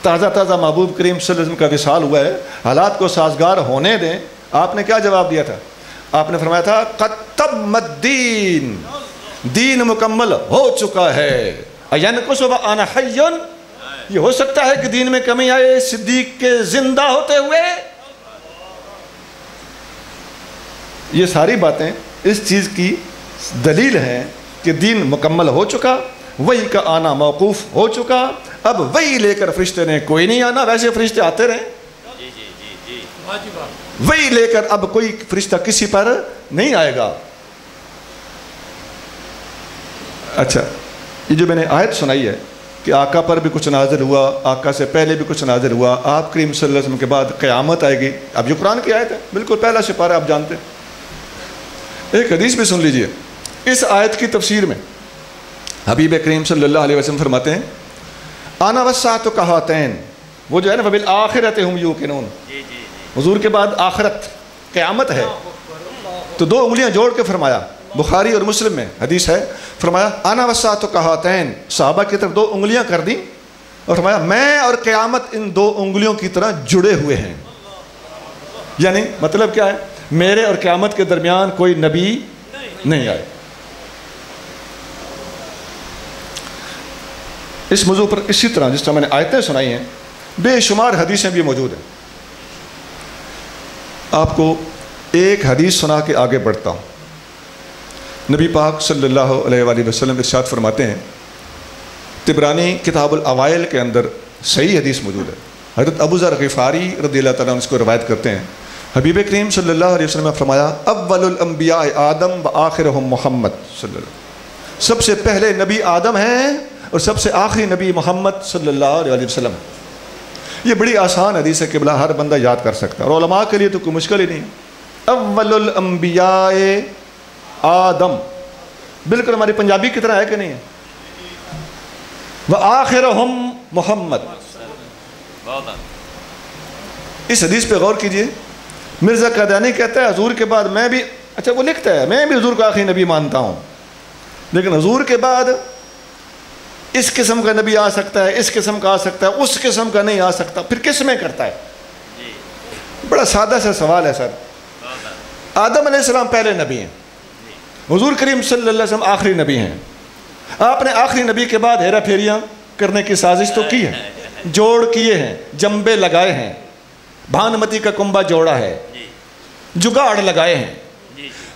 تازہ تازہ محبوب کریم صلی اللہ علیہ وسلم کا وصال ہوا ہے، حالات کو سازگار ہونے دیں، آپ نے کیا جواب دیا تھا؟ آپ نے فرمایا تھا قد تم الدین، دین مکمل ہو چکا ہے، اینقص وانا حی، یہ ہو سکتا ہے کہ دین میں کمی آئے صدیق کے زندہ ہوتے ہوئے۔ یہ ساری باتیں اس چیز کی دلیل ہیں کہ دین مکمل ہو چکا، وحی کا آنا موقوف ہو چکا، اب وحی لے کر فرشتے نے کوئی نہیں آنا، ویسے فرشتے آتے رہے، وحی لے کر اب کوئی فرشتہ کسی پر نہیں آئے گا۔ اچھا، یہ جو میں نے آیت سنائی ہے کہ آقا پر بھی کچھ نازل ہوا، آقا سے پہلے بھی کچھ نازل ہوا، آپ کریم صلی اللہ علیہ وسلم کے بعد قیامت آئے گی، اب یہ قرآن کی آیت ہے، بالکل پہلا سپارہ آپ جانتے ہیں۔ ایک حدیث بھی سن لیجئے، اس آیت کی تفسیر میں حبیب کریم صلی اللہ علیہ وسلم فرماتے ہیں انا والساعۃ کہاتین، وہ جو ہے نا وبالآخرۃ ہم یوقنون، حضور کے بعد آخرت قیامت ہے، تو دو انگلیاں جوڑ کے فرمایا، بخاری اور مسلم میں حدیث ہے، فرمایا انا والساعۃ کہاتین، صحابہ کی طرف دو انگلیاں کر دیں اور فرمایا میں اور قیامت ان دو انگلیوں کی طرح جڑے ہوئے ہیں۔ یعنی مطلب کیا ہے؟ میرے اور قیامت کے درمیان کوئی نبی نہیں آئے۔ اس موضوع پر اسی طرح جس طرح میں نے آیتیں سنائی ہیں، بے شمار حدیثیں بھی موجود ہیں۔ آپ کو ایک حدیث سنا کے آگے بڑھتا ہوں۔ نبی پاک صلی اللہ علیہ وآلہ وسلم ارشاد فرماتے ہیں، طبرانی کتاب الاوائل کے اندر صحیح حدیث موجود ہے، حضرت ابو ذر غفاری رضی اللہ تعالیٰ عنہ اس کو روایت کرتے ہیں، حبیب کریم صلی اللہ علیہ وسلم نے فرمایا اول الانبیاء آدم و آخرہم محمد صلی اللہ علیہ وسلم، سب سے پہلے نبی آدم ہیں اور سب سے آخری نبی محمد صلی اللہ علیہ وسلم۔ یہ بڑی آسان حدیث ہے کہ بلا ہر بندہ یاد کر سکتا ہے، اور علماء کے لیے تو کوئی مشکل ہی نہیں۔ اول الانبیاء آدم بالکل ہماری پنجابی کی طرح ہے کہ نہیں ہے، وآخرہم محمد۔ اس حدیث پہ غور کیجئے، مرزا قادیانی کہتا ہے حضور کے بعد میں بھی، اچھا وہ لکھتا ہے میں بھی حضور کو آخری نبی مانتا ہوں، لیکن حضور کے بعد اس قسم کا نبی آ سکتا ہے، اس قسم کا آ سکتا ہے، اس قسم کا نہیں آ سکتا، پھر کس میں کرتا ہے؟ بڑا سادہ سا سوال ہے سر۔ آدم علیہ السلام پہلے نبی ہیں، حضور کریم صلی اللہ علیہ وسلم آخری نبی ہیں، آپ نے آخری نبی کے بعد ہیرا پھیریاں کرنے کی سازش تو کی ہے، جوڑ کیے ہیں، جنبے لگائے ہیں، بھانمتی کا کنبہ جوڑا ہے، جگاڑ لگائے ہیں۔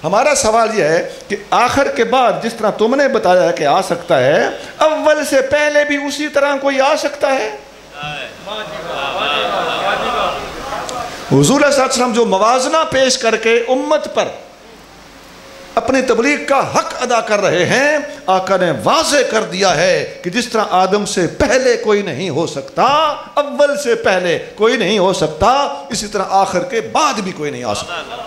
ہمارا سوال یہ ہے کہ آخر کے بعد جس طرح تم نے بتایا ہے کہ آ سکتا ہے، اول سے پہلے بھی اسی طرح کوئی آ سکتا ہے؟ حضور صلی اللہ علیہ وسلم جو موازنہ پیش کر کے امت پر اپنی تبلیغ کا حق ادا کر رہے ہیں، آقا نے واضح کر دیا ہے کہ جس طرح آدم سے پہلے کوئی نہیں ہو سکتا، اول سے پہلے کوئی نہیں ہو سکتا، اسی طرح آخر کے بعد بھی کوئی نہیں آ سکتا۔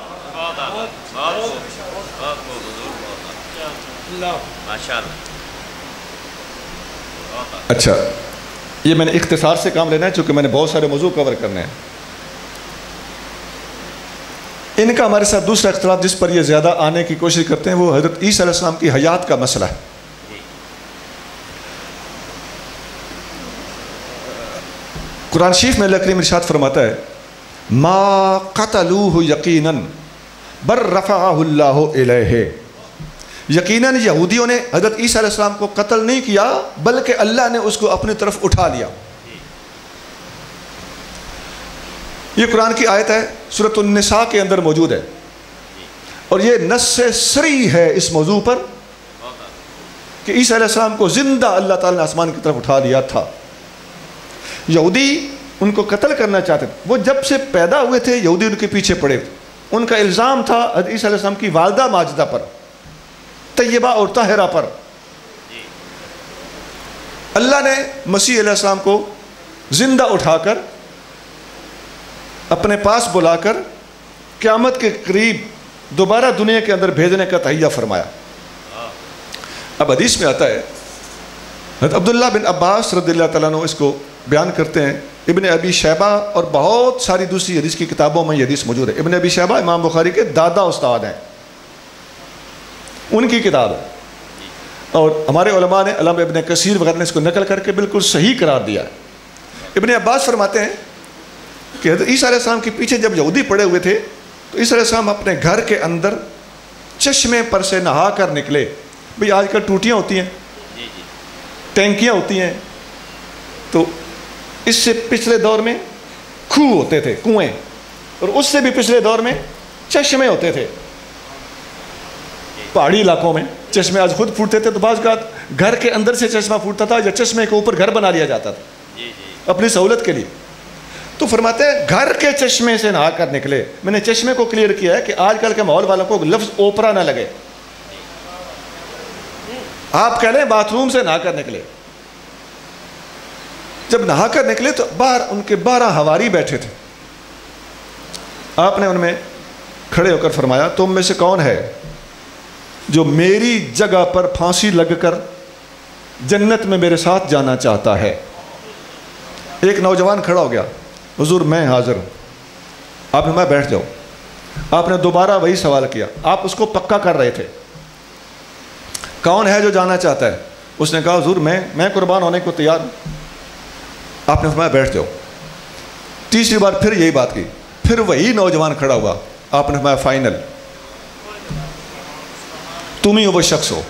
اچھا، یہ میں نے اختصار سے کام لینا ہے چونکہ میں نے بہت سارے موضوع کور کرنے ہیں. ان کا ہمارے ساتھ دوسرا اختلاف جس پر یہ زیادہ آنے کی کوشش کرتے ہیں وہ حضرت عیسیٰ علیہ السلام کی حیات کا مسئلہ ہے. قرآن شریف میں اللہ کریم ارشاد فرماتا ہے ما قتلوہ یقیناً بل رفعہ اللہ الیہ. یقیناً یہودیوں نے حضرت عیسیٰ علیہ السلام کو قتل نہیں کیا بلکہ اللہ نے اس کو اپنی طرف اٹھا لیا. یہ قرآن کی آیت ہے، سورۃ النساء کے اندر موجود ہے، اور یہ نص صریح ہے اس موضوع پر کہ عیسیٰ علیہ السلام کو زندہ اللہ تعالیٰ نے آسمان کی طرف اٹھا لیا تھا. یہودی ان کو قتل کرنا چاہتے تھے. وہ جب سے پیدا ہوئے تھے یہودی ان کے پیچھے پڑے تھے. ان کا الزام تھا حضرت عیسیٰ علیہ السلام کی والدہ ماجدہ پر، طیبہ اور طاہرہ پر. اللہ نے مسیح علیہ السلام کو زندہ اٹھا کر اپنے پاس بلا کر قیامت کے قریب دوبارہ دنیا کے اندر بھیجنے کا تہیہ فرمایا. اب حدیث میں آتا ہے، حضرت عبداللہ بن عباس رضی اللہ تعالیٰ عنہ اس کو بیان کرتے ہیں. ابن ابی شیبہ اور بہت ساری دوسری حدیث کی کتابوں میں یہ حدیث موجود ہے. ابن ابی شیبہ امام بخاری کے دادا استاد ہیں، ان کی کتاب ہے، اور ہمارے علماء نے علامہ ابن کثیر وغیرہ نے اس کو نقل کر کے بالکل صحیح قرار دیا ہے. ابن عباس فرماتے ہیں کہ حضرت عیسیٰ علیہ السلام کے پیچھے جب یہودی پڑے ہوئے تھے تو عیسیٰ علیہ السلام اپنے گھر کے اندر چشمے پر سے نہا کر نکلے. بھئی آج کل ٹوٹیاں ہوتی ہیں، ٹینکیاں ہوتی ہیں، تو اس سے پچھلے دور میں کھوہ ہوتے تھے، کنویں، اور اس سے بھی پچھلے دور میں چشمے ہوتے تھے. پہاڑی علاقوں میں چشمے آج خود پھوٹتے تھے، تو بعض کا گھر کے اندر سے چشمہ پھوٹتا تھا یا چشمے کے اوپر گھر بنا لیا جاتا تھا اپنی سہولت کے لیے. تو فرماتے ہیں گھر کے چشمے سے نہا کر نکلے. میں نے چشمے کو کلیئر کیا ہے کہ آج کل کے ماحول والوں کو لفظ اوپرا نہ لگے. آپ کہہ لیں باتھ روم سے نہا کر نکلے. جب نہا کر نکلے تو باہر ان کے 12 حواری بیٹھے تھے. آپ نے ان میں کھڑے ہو کر فرمایا تم میں سے کون ہے جو میری جگہ پر پھانسی لگ کر جنت میں میرے ساتھ جانا چاہتا ہے؟ ایک نوجوان کھڑا ہو گیا، حضور میں حاضر ہوں. آپ نے میں بیٹھ جاؤ. آپ نے دوبارہ وہی سوال کیا. آپ اس کو پکا کر رہے تھے، کون ہے جو جانا چاہتا ہے؟ اس نے کہا حضور میں قربان ہونے کو تیار ہوں. آپ نے فرمایا بیٹھ جاؤ. تیسری بار پھر یہی بات کی. پھر وہی نوجوان کھڑا ہوا. آپ نے فرمایا فائنل، تم ہی وہ شخص ہو.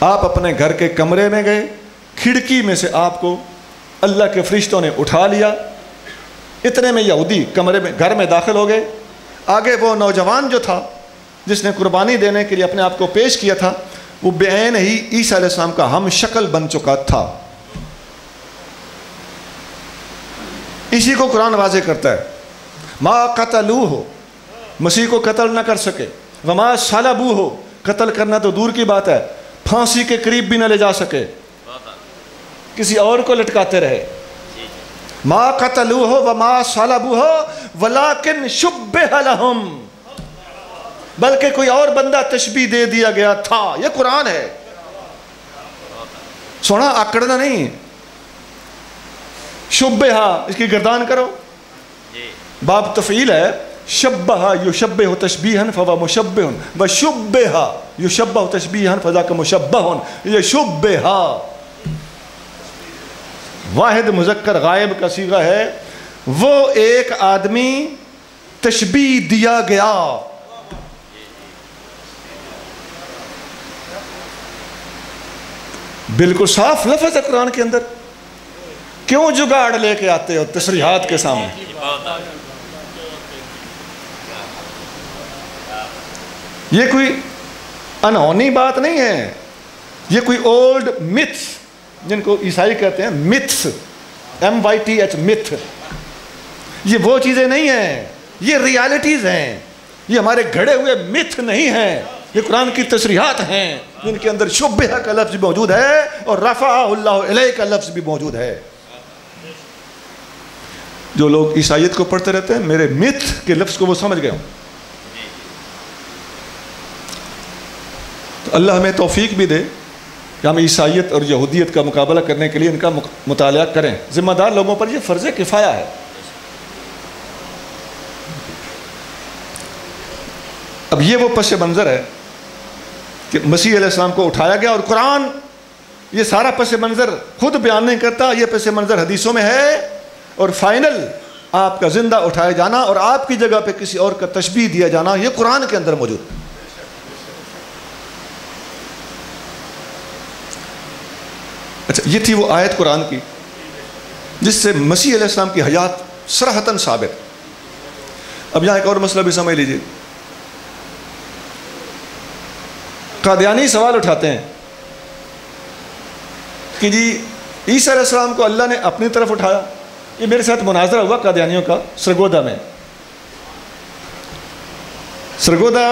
آپ اپنے گھر کے کمرے میں گئے، کھڑکی میں سے آپ کو اللہ کے فرشتوں نے اٹھا لیا. اتنے میں یہودی کمرے میں گھر میں داخل ہو گئے. آگے وہ نوجوان جو تھا جس نے قربانی دینے کے لیے اپنے آپ کو پیش کیا تھا، وہ بعین ہی عیسیٰ علیہ السلام کا ہم شکل بن چکا تھا. اسی کو قرآن واضح کرتا ہے، ما قتلوہ، مسیح کو قتل نہ کر سکے، وما صلبوہ، قتل کرنا تو دور کی بات ہے، پھانسی کے قریب بھی نہ لے جا سکے، کسی اور کو لٹکاتے رہے. ما قتلوہ وما صلبوہ ولکن شبہ لہم، بلکہ کوئی اور بندہ تشبیہ دے دیا گیا تھا. یہ قرآن ہے، سونا آکڑنا نہیں. شبہ، اس کی گردان کرو، باب تفعیل ہے. شبہ یشبہ تشبیہا فہو مشبہ، وشبہ یشبہ تشبیہا فذاک مشبہ. یہ شبہ واحد مذکر غائب کا صیغہ ہے. وہ ایک آدمی تشبیہ دیا گیا. بالکل صاف لفظ ہے قرآن کے اندر. کیوں جگاڑ لے کے آتے ہو تصریحات کے سامنے؟ یہ کوئی انہونی بات نہیں ہے. یہ کوئی اولڈ myths جن کو عیسائی کہتے ہیں myths، MYTH myth، یہ وہ چیزیں نہیں ہیں، یہ ریالٹیز ہیں. یہ ہمارے گھڑے ہوئے myth نہیں ہیں، یہ قرآن کی تصریحات ہیں جن کے اندر شبہ کا لفظ بھی موجود ہے اور رفع اللہ علیہ کا لفظ بھی موجود ہے. جو لوگ عیسائیت کو پڑھتے رہتے ہیں میرے myth کے لفظ کو وہ سمجھ گئے ہوں. اللہ ہمیں توفیق بھی دے کہ ہم عیسائیت اور یہودیت کا مقابلہ کرنے کے لیے ان کا مطالعہ کریں. ذمہ دار لوگوں پر یہ فرض کفایہ ہے. اب یہ وہ پس منظر ہے کہ مسیح علیہ السلام کو اٹھایا گیا، اور قرآن یہ سارا پس منظر خود بیان نہیں کرتا، یہ پس منظر حدیثوں میں ہے. اور فائنل آپ کا زندہ اٹھائے جانا اور آپ کی جگہ پہ کسی اور کا تشبیہ دیا جانا یہ قرآن کے اندر موجود ہے. اچھا، یہ تھی وہ آیت قرآن کی جس سے مسیح علیہ السلام کی حیات صراحتاً ثابت. اب یہاں ایک اور مسئلہ بھی سمجھ لیجیے. قادیانی سوال اٹھاتے ہیں کہ جی عیسیٰ علیہ السلام کو اللہ نے اپنی طرف اٹھایا. یہ میرے ساتھ مناظرہ ہوا قادیانیوں کا سرگودا میں. سرگودا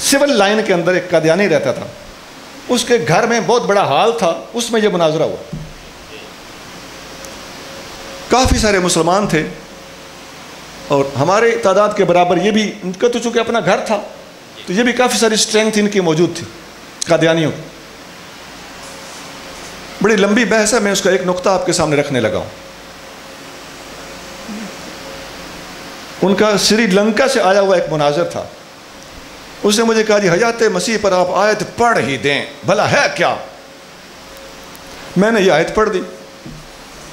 سول لائن کے اندر ایک قادیانی رہتا تھا، اس کے گھر میں بہت بڑا ہال تھا، اس میں یہ مناظرہ ہوا. کافی سارے مسلمان تھے اور ہمارے تعداد کے برابر یہ بھی، ان کا تو چونکہ اپنا گھر تھا تو یہ بھی کافی ساری اسٹرینتھ ان کی موجود تھی قادیانیوں کی. بڑی لمبی بحث ہے، میں اس کا ایک نقطہ آپ کے سامنے رکھنے لگا ہوں. ان کا سری لنکا سے آیا ہوا ایک مناظر تھا. اس نے مجھے کہا جی حیات مسیح پر آپ آیت پڑھ ہی دیں، بھلا ہے کیا؟ میں نے یہ آیت پڑھ دی.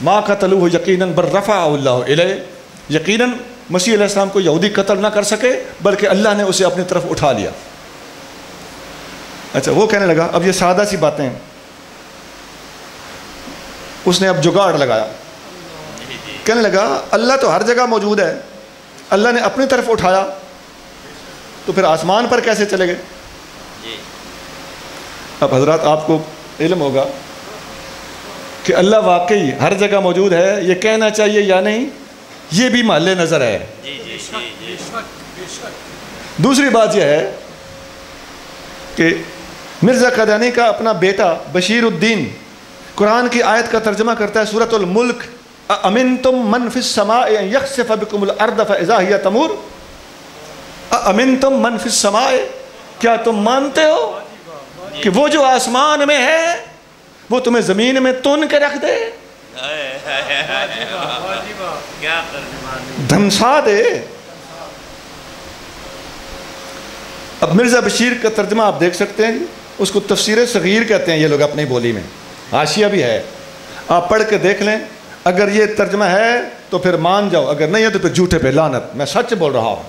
ما قتلوہ یقیناً بل رفعہ اللہ الیہ، یقیناً مسیح علیہ السلام کو یہودی قتل نہ کر سکے بلکہ اللہ نے اسے اپنی طرف اٹھا لیا. اچھا، وہ کہنے لگا اب یہ سادہ سی باتیں ہیں. اس نے اب جگاڑ لگایا، کہنے لگا اللہ تو ہر جگہ موجود ہے، اللہ نے اپنی طرف اٹھایا تو پھر آسمان پر کیسے چلے گئے؟ اب حضرات آپ کو علم ہوگا کہ اللہ واقعی ہر جگہ موجود ہے، یہ کہنا چاہیے یا نہیں، یہ بھی محل نظر ہے. دوسری بات یہ ہے کہ مرزا قادیانی کا اپنا بیٹا بشیر الدین قرآن کی آیت کا ترجمہ کرتا ہے سورۃ الملک، اَأَمِنْتُم مَّن فِي السَّمَاءِ أَن يَخْسِفَ بِكُمُ الْأَرْضَ فَإِذَا هِيَ تَمُورُ. اَأَمِنْتُم مَّن فِي السَّمَاءِ، کیا تم مانتے ہو کہ وہ جو آسمان میں ہے وہ تمہیں زمین میں تن کے رکھ دے، دھمسا دے؟ اب مرزا بشیر کا ترجمہ آپ دیکھ سکتے ہیں، اس کو تفسیر صغیر کہتے ہیں یہ لوگ اپنی بولی میں، حاشیہ بھی ہے، آپ پڑھ کے دیکھ لیں. اگر یہ ترجمہ ہے تو پھر مان جاؤ، اگر نہیں ہے تو پھر جھوٹے پہ لعنت. میں سچ بول رہا ہوں.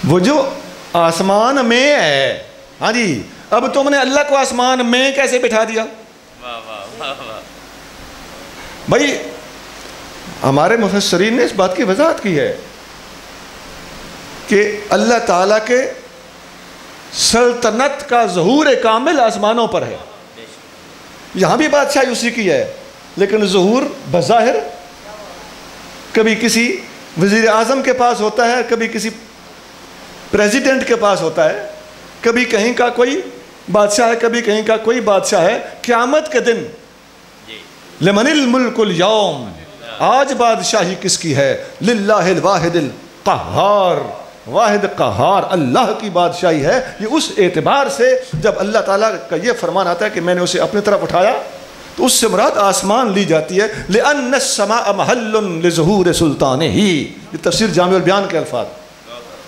وہ جو آسمان میں ہے، ہاں جی، اب تم نے اللہ کو آسمان میں کیسے بٹھا دیا؟ بھائی ہمارے مفسرین نے اس بات کی وضاحت کی ہے کہ اللہ تعالیٰ کے سلطنت کا ظہور کامل آسمانوں پر ہے. یہاں بھی بادشاہی اسی کی ہے، لیکن ظہور بظاہر کبھی کسی وزیر اعظم کے پاس ہوتا ہے، کبھی کسی پریزیڈنٹ کے پاس ہوتا ہے، کبھی کہیں کا کوئی بادشاہ ہے، کبھی کہیں کا کوئی بادشاہ ہے. قیامت کے دن لمن الملک اليوم، آج بادشاہی کس کی ہے؟ للہ الواحد القہار، واحد قہار اللہ کی بادشاہی ہے. یہ اس اعتبار سے جب اللہ تعالیٰ کا یہ فرمان آتا ہے کہ میں نے اسے اپنی طرف اٹھایا تو اس سے مراد آسمان لی جاتی ہے. لأن السماء محل لظہور سلطانہ، یہ تفسیر جامع البیان کے الفاظ،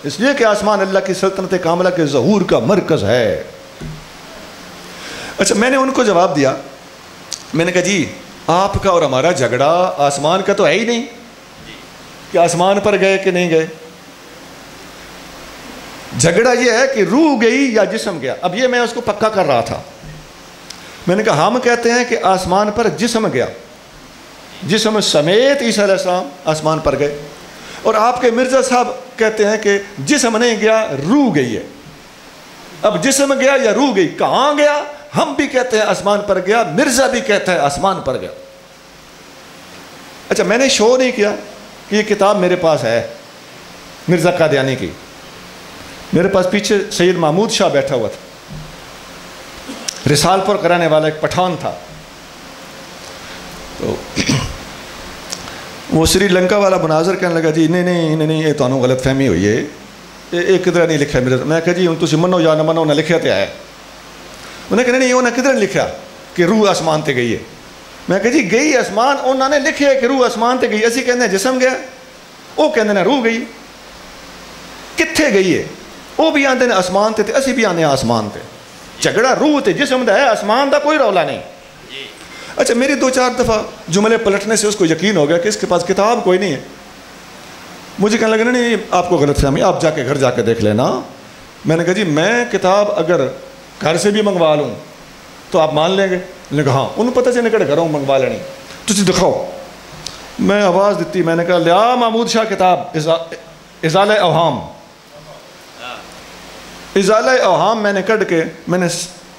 اس لیے کہ آسمان اللہ کی سلطنت کاملہ کے ظہور کا مرکز ہے. اچھا، میں نے ان کو جواب دیا، میں نے کہا جی آپ کا اور ہمارا جھگڑا آسمان کا تو ہے ہی نہیں کہ آسمان پر گئے کہ نہیں گئے. جھگڑا یہ ہے کہ روح گئی یا جسم گیا. اب یہ میں اس کو پکا کر رہا تھا. میں نے کہا ہم کہتے ہیں کہ آسمان پر جسم گیا، جسم سمیت عیسیٰ علیہ السلام آسمان پر گئے، اور آپ کے مرزا صاحب کہتے ہیں کہ جسم نہیں گیا، روح گئی ہے. اب جسم گیا یا روح گئی، کہاں گیا؟ ہم بھی کہتے ہیں آسمان پر گیا، مرزا بھی کہتا ہے آسمان پر گیا. اچھا، میں نے شو نہیں کیا کہ یہ کتاب میرے پاس ہے مرزا قادیانی کی. میرے پاس پیچھے سید محمود شاہ بیٹھا ہوا تھا، رسال پر کرانے والا ایک پٹھان تھا. تو وہ سری لنکا والا مناظر کہنے لگا جی نہیں نہیں نہیں نہیں، یہ تو غلط فہمی ہوئی ہے، یہ کدھر نہیں لکھا میرے. میں کہا جی ہوں تسی منو یا نہ منو انہیں لکھیا تے آیا. انہیں کہا نہیں انہیں کدھر نہیں لکھا کہ روح آسمان تے گئی ہے. میں کہا جی گئی آسمان, انہوں نے لکھے کہ روح آسمان تے گئی. اسی کہنے جسم گیا, وہ کہنے نے روح گئی. کتھے گئی ہے؟ وہ بھی آندے نے آسمان تے اسی بھی آنے آسمان تے. جھگڑا روح تے جسم دا ہے, آسمان دا کوئی رولا نہیں. اچھا میری 2-4 دفعہ جملے پلٹنے سے اس کو یقین ہو گیا کہ اس کے پاس کتاب کوئی نہیں ہے. مجھے کہنے لگا نہیں آپ کو غلط فہمی, آپ جا کے گھر جا کے دیکھ لینا. میں نے کہا جی میں کتاب اگر گھر سے بھی منگوا لوں تو آپ مان لیں گے؟ نے کہا ہاں. انہوں پتہ چلے کہڑے گھروں منگوا لینی, تسی دکھاؤ. میں آواز دیتی, میں نے کہا لیا محمود شاہ کتاب ازالہ اوہام. ازالہ اوہام میں نے کٹ کے, میں نے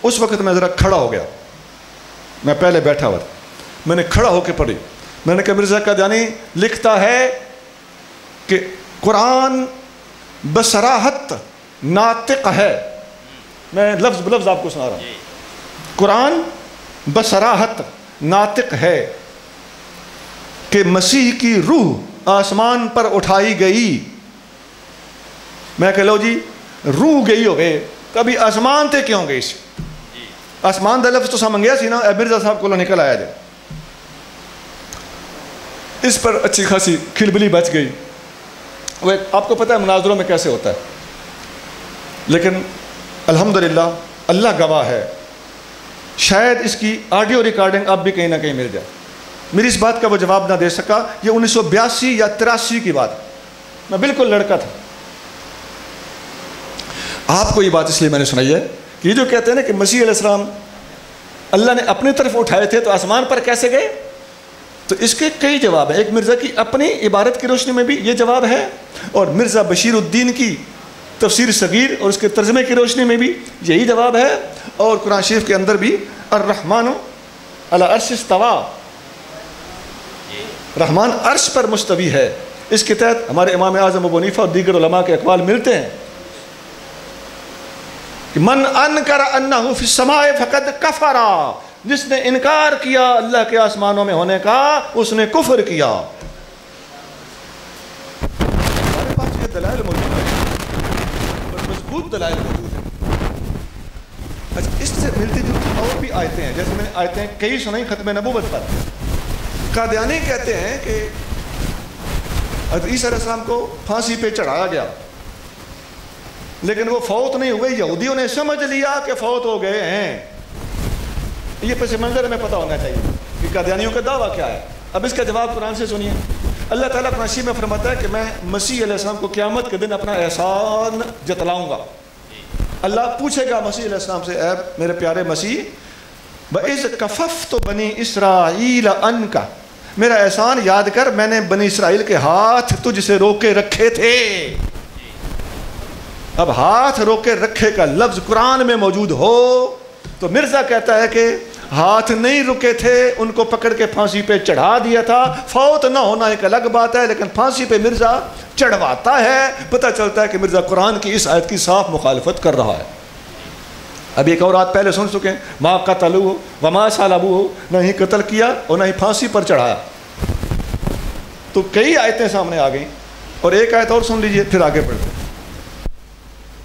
اس وقت میں ذرا کھڑا ہو گیا, میں پہلے بیٹھا ہوا تھا, میں نے کھڑا ہو کے پڑھی. میں نے کہا مرزا قادیانی لکھتا ہے کہ قرآن بصراحت ناطق ہے. میں لفظ بلفظ آپ کو سنا رہا ہوں. قرآن بصراحت ناطق ہے کہ مسیح کی روح آسمان پر اٹھائی گئی. میں کہہ لو جی روح گئی ہوئے کبھی آسمان تے کیوں گئی سی؟ آسمان دا لفظ تو سامنگیا سی نا, اے مرزا صاحب کو نکل آیا جائے. اس پر اچھی خاصی کھلبلی بچ گئی. وہ آپ کو پتہ ہے مناظروں میں کیسے ہوتا ہے, لیکن الحمدللہ اللہ گواہ ہے, شاید اس کی آڈیو ریکارڈنگ اب بھی کہیں نہ کہیں مل جائے. میری اس بات کا وہ جواب نہ دے سکا. یہ 1982 یا 83 کی بات, میں بالکل لڑکا تھا. آپ کو یہ بات اس لیے میں نے سنائی ہے کہ یہ جو کہتے ہیں نا کہ مسیح علیہ السلام اللہ نے اپنی طرف اٹھائے تھے تو آسمان پر کیسے گئے, تو اس کے کئی جواب ہیں. ایک مرزا کی اپنی عبارت کی روشنی میں بھی یہ جواب ہے, اور مرزا بشیر الدین کی تفسیر صغیر اور اس کے ترجمے کی روشنی میں بھی یہی جواب ہے, اور قرآن شریف کے اندر بھی الرحمن علی عرش استویٰ, رحمان عرش پر مستوی ہے. اس کے تحت ہمارے امام اعظم ابو حنیفہ اور دیگر علماء کے اقوال ملتے ہیں کہ من انکر انہ فی السماء فقد کفر, جس نے انکار کیا اللہ کے آسمانوں میں ہونے کا اس نے کفر کیا. ہمارے پاس یہ دلائل موجود ہیں اور مضبوط دلائل موجود ہیں. اچھا اس سے ملتی جلتی اور بھی آیتیں ہیں, جیسے میں نے آیتیں کئی سنائیں ختم نبوت پر. قادیانی کہتے ہیں کہ حضرت عیسیٰ علیہ السلام کو پھانسی پہ چڑھایا گیا, لیکن وہ فوت نہیں ہوئے. یہودیوں نے سمجھ لیا کہ فوت ہو گئے ہیں. یہ پس منظر میں پتہ ہونا چاہیے کہ قادیانیوں کا دعویٰ کیا ہے. اب اس کا جواب قرآن سے سنیے. اللہ تعالیٰ قرآن شریف میں فرماتا ہے کہ میں مسیح علیہ السلام کو قیامت کے دن اپنا احسان جتلاؤں گا. اللہ پوچھے گا مسیح علیہ السلام سے, اے میرے پیارے مسیح, وَإِذْ كَفَفْتُ بَنِي إِسْرَائِيلَ عَنْكَ, میرا احسان یاد کر, میں نے بنی اسرائیل کے ہاتھ تجھ سے روکے رکھے تھے. اب ہاتھ روکے رکھے کا لفظ قرآن میں موجود ہو تو مرزا کہتا ہے کہ ہاتھ نہیں رکے تھے, ان کو پکڑ کے پھانسی پہ چڑھا دیا تھا. فوت نہ ہونا ایک الگ بات ہے, لیکن پھانسی پہ مرزا چڑھواتا ہے. پتہ چلتا ہے کہ مرزا قرآن کی اس آیت کی صاف مخالفت کر رہا ہے. اب ایک اور آیت پہلے سن چکے ہیں, ما قتلوہ وما صلبوہ, نہ ہی قتل کیا اور نہ ہی پھانسی پر چڑھایا. تو کئی آیتیں سامنے آ گئیں, اور ایک آیت اور سن لیجئے پھر آگے بڑھتے ہیں.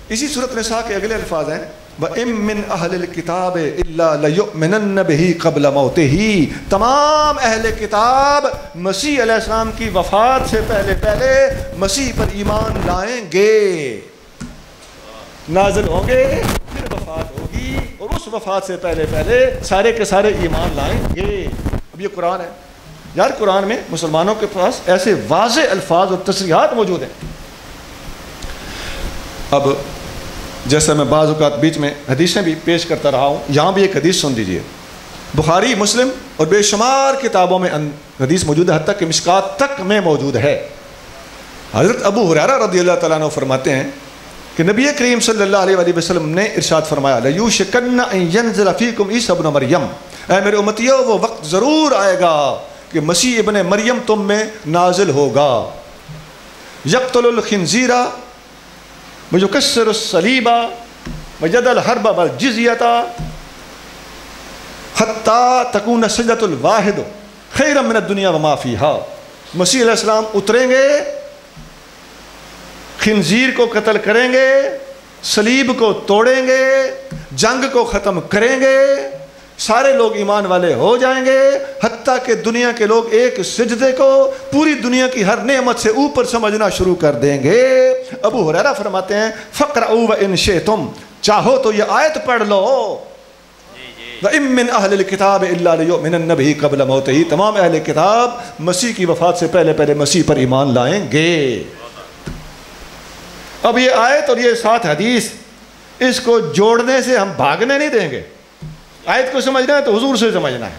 اسی سورۃ نساء کے اگلے الفاظ ہیں وَإِن مِّنْ أَهْلِ الْكِتَابِ إِلَّا لَيُؤْمِنَنَّ بِهِ قَبْلَ مَوْتِهِ, تمام اہل کتاب مسیح علیہ السلام کی وفات سے پہلے مسیح پر ایمان لائیں گے. نازل ہوں گے, پھر وفات ہوگی, اور اس وفات سے پہلے سارے کے سارے ایمان لائیں گے. اب یہ قرآن ہے یار, قرآن میں مسلمانوں کے پاس ایسے واضح الفاظ اور تصریحات موجود ہیں. اب جیسا میں بعض اوقات بیچ میں حدیثیں بھی پیش کرتا رہا ہوں, یہاں بھی ایک حدیث سن دیجئے. بخاری, مسلم اور بے شمار کتابوں میں حدیث موجود ہے, حتیٰ کہ مشکات تک میں موجود ہے. حضرت ابو ہریرہ رضی اللہ تعالیٰ عنہ فرماتے ہیں کہ نبی کریم صلی اللہ علیہ وآلہ وسلم نے ارشاد فرمایا لَيُوشِكَنَّ أَن يَنزِلَ فِيكُمْ عِيسَىٰ ابْنُ مَرْيَمَ, اے میرے امتیو وہ وقت ضرور آئے گا کہ مسیح ابن مریم تم میں نازل ہوگا. يَقْتُلُ الْخِنْزِيرَ وَيُكَسِّرُ الصَّلِيبَ وَيَدَعُ الْحَرْبَ وَالْجِزْيَةَ حَتَّىٰ تَكُونَ السَّجْدَةُ الْوَاحِدُ خَيْرًا مِنَ الدُّنْيَا وَمَا فِيهَا. مسیح علیہ السلام اتریں گے, خنزیر کو قتل کریں گے، صلیب کو توڑیں گے، جنگ کو ختم کریں گے، سارے لوگ ایمان والے ہو جائیں گے، حتیٰ کہ دنیا کے لوگ ایک سجدے کو پوری دنیا کی ہر نعمت سے اوپر سمجھنا شروع کر دیں گے۔ ابو ہریرہ فرماتے ہیں فَقْرَؤُوا وَإِن شِئْتُمْ، چاہو تو یہ آیت پڑھ لو، وَإِن مِّنْ أَهْلِ الْكِتَابِ إِلَّا لِيُؤْمِنَنَّ بِهِ قَبْلَ مَوْتِهِ، تمام اہل کتاب مسیح کی وفات سے پہلے مسیح پر ایمان لائیں گے۔ اب یہ آیت اور یہ 7 حدیث، اس کو جوڑنے سے ہم بھاگنے نہیں دیں گے۔ آیت کو سمجھنا ہے تو حضور سے سمجھنا ہے،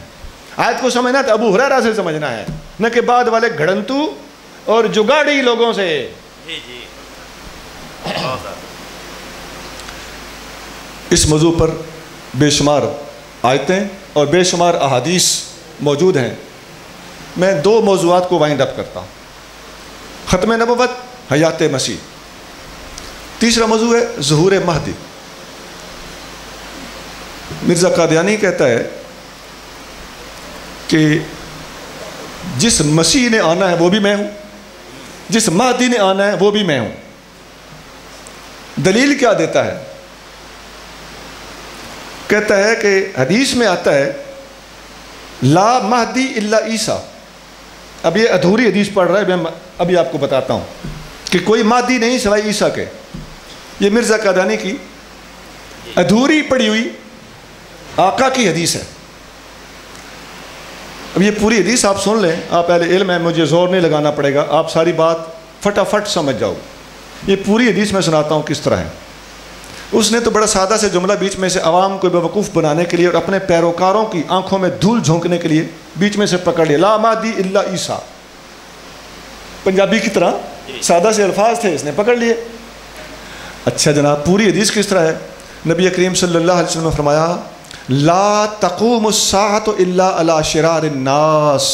آیت کو سمجھنا ہے تو ابو ہریرہ سے سمجھنا ہے، نہ کہ بعد والے گھڑنتو اور جگاڑی لوگوں سے۔ اس موضوع پر بے شمار آیتیں اور بے شمار احادیث موجود ہیں۔ میں 2 موضوعات کو وائنڈ اپ کرتا ہوں، ختم نبوت، حیات مسیح۔ تیسرا موضوع ہے ظہور مہدی۔ مرزا قادیانی کہتا ہے کہ جس مسیح نے آنا ہے وہ بھی میں ہوں، جس مہدی نے آنا ہے وہ بھی میں ہوں۔ دلیل کیا دیتا ہے؟ کہتا ہے کہ حدیث میں آتا ہے لا مہدی الا عیسیٰ۔ اب یہ ادھوری حدیث پڑھ رہا ہے، میں ابھی آپ کو بتاتا ہوں کہ کوئی مہدی نہیں سوائے عیسیٰ کے۔ یہ مرزا قادیانی کی ادھوری پڑھی ہوئی آقا کی حدیث ہے۔ اب یہ پوری حدیث آپ سن لیں، آپ اہل علم ہیں، مجھے زور نہیں لگانا پڑے گا، آپ ساری بات فٹافٹ سمجھ جاؤ۔ یہ پوری حدیث میں سناتا ہوں کس طرح ہے۔ اس نے تو بڑا سادہ سے جملہ بیچ میں سے عوام کو بیوقوف بنانے کے لیے اور اپنے پیروکاروں کی آنکھوں میں دھول جھونکنے کے لیے بیچ میں سے پکڑ لیا، لا مہدی الا عیسیٰ۔ پنجابی کی طرح سادہ سے الفاظ تھے، اس نے پکڑ لیے۔ اچھا جناب، پوری حدیث کس طرح ہے؟ نبی کریم صلی اللہ علیہ وسلم نے فرمایا لا تقوم الساعة الا على شرار الناس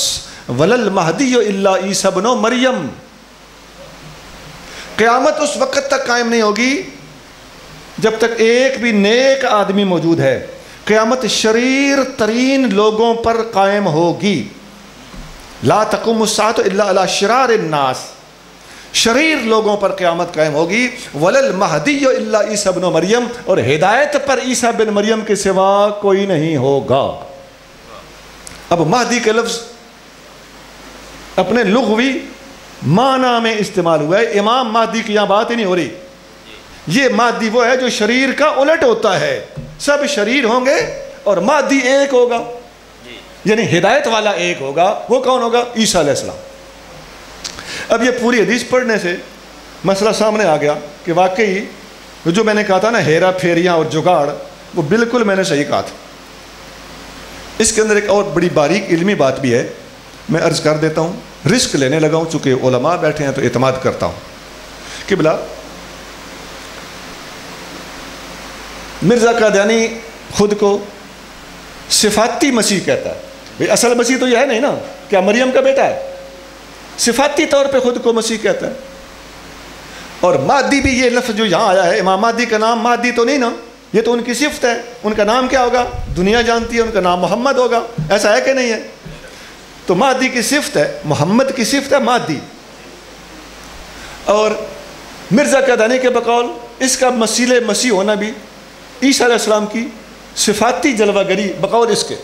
ولا المہدی الا عیسیٰ ابن مریم۔ قیامت اس وقت تک قائم نہیں ہوگی جب تک ایک بھی نیک آدمی موجود ہے، قیامت شریر ترین لوگوں پر قائم ہوگی۔ لا تقوم الساعة الا على شرار الناس، شریر لوگوں پر قیامت قائم ہوگی۔ وَلَا الْمَهْدِيُّ إِلَّا عِيسَى بْنُ مریم، اور ہدایت پر عیسیٰ بن مریم کے سوا کوئی نہیں ہوگا۔ اب مہدی کا لفظ اپنے لغوی معنی میں استعمال ہوا ہے، امام مہدی کی یہاں بات ہی نہیں ہو رہی۔ یہ مہدی وہ ہے جو شریر کا الٹ ہوتا ہے، سب شریر ہوں گے اور مہدی ایک ہوگا، یعنی ہدایت والا ایک ہوگا۔ وہ کون ہوگا؟ عیسیٰ علیہ السلام۔ اب یہ پوری حدیث پڑھنے سے مسئلہ سامنے آ گیا کہ واقعی جو میں نے کہا تھا نا ہیرا پھیریاں اور جگاڑ، وہ بالکل میں نے صحیح کہا تھا۔ اس کے اندر ایک اور بڑی باریک علمی بات بھی ہے، میں عرض کر دیتا ہوں، رسک لینے لگا ہوں چونکہ علماء بیٹھے ہیں تو اعتماد کرتا ہوں۔ کہ بلا مرزا قادیانی خود کو صفاتی مسیح کہتا ہے، بھئی اصل مسیح تو یہ ہے نہیں نا، کیا مریم کا بیٹا ہے؟ صفاتی طور پہ خود کو مسیح کہتا ہے۔ اور مہدی بھی یہ لفظ جو یہاں آیا ہے، امام مہدی کا نام مہدی تو نہیں نا، یہ تو ان کی صفت ہے۔ ان کا نام کیا ہوگا؟ دنیا جانتی ہے، ان کا نام محمد ہوگا، ایسا ہے کہ نہیں ہے؟ تو مہدی کی صفت ہے، محمد کی صفت ہے مہدی۔ اور مرزا قادیانی کے بقول اس کا مسیل مسیح ہونا بھی عیسیٰ علیہ السلام کی صفاتی جلوہ گری بقول اس کے۔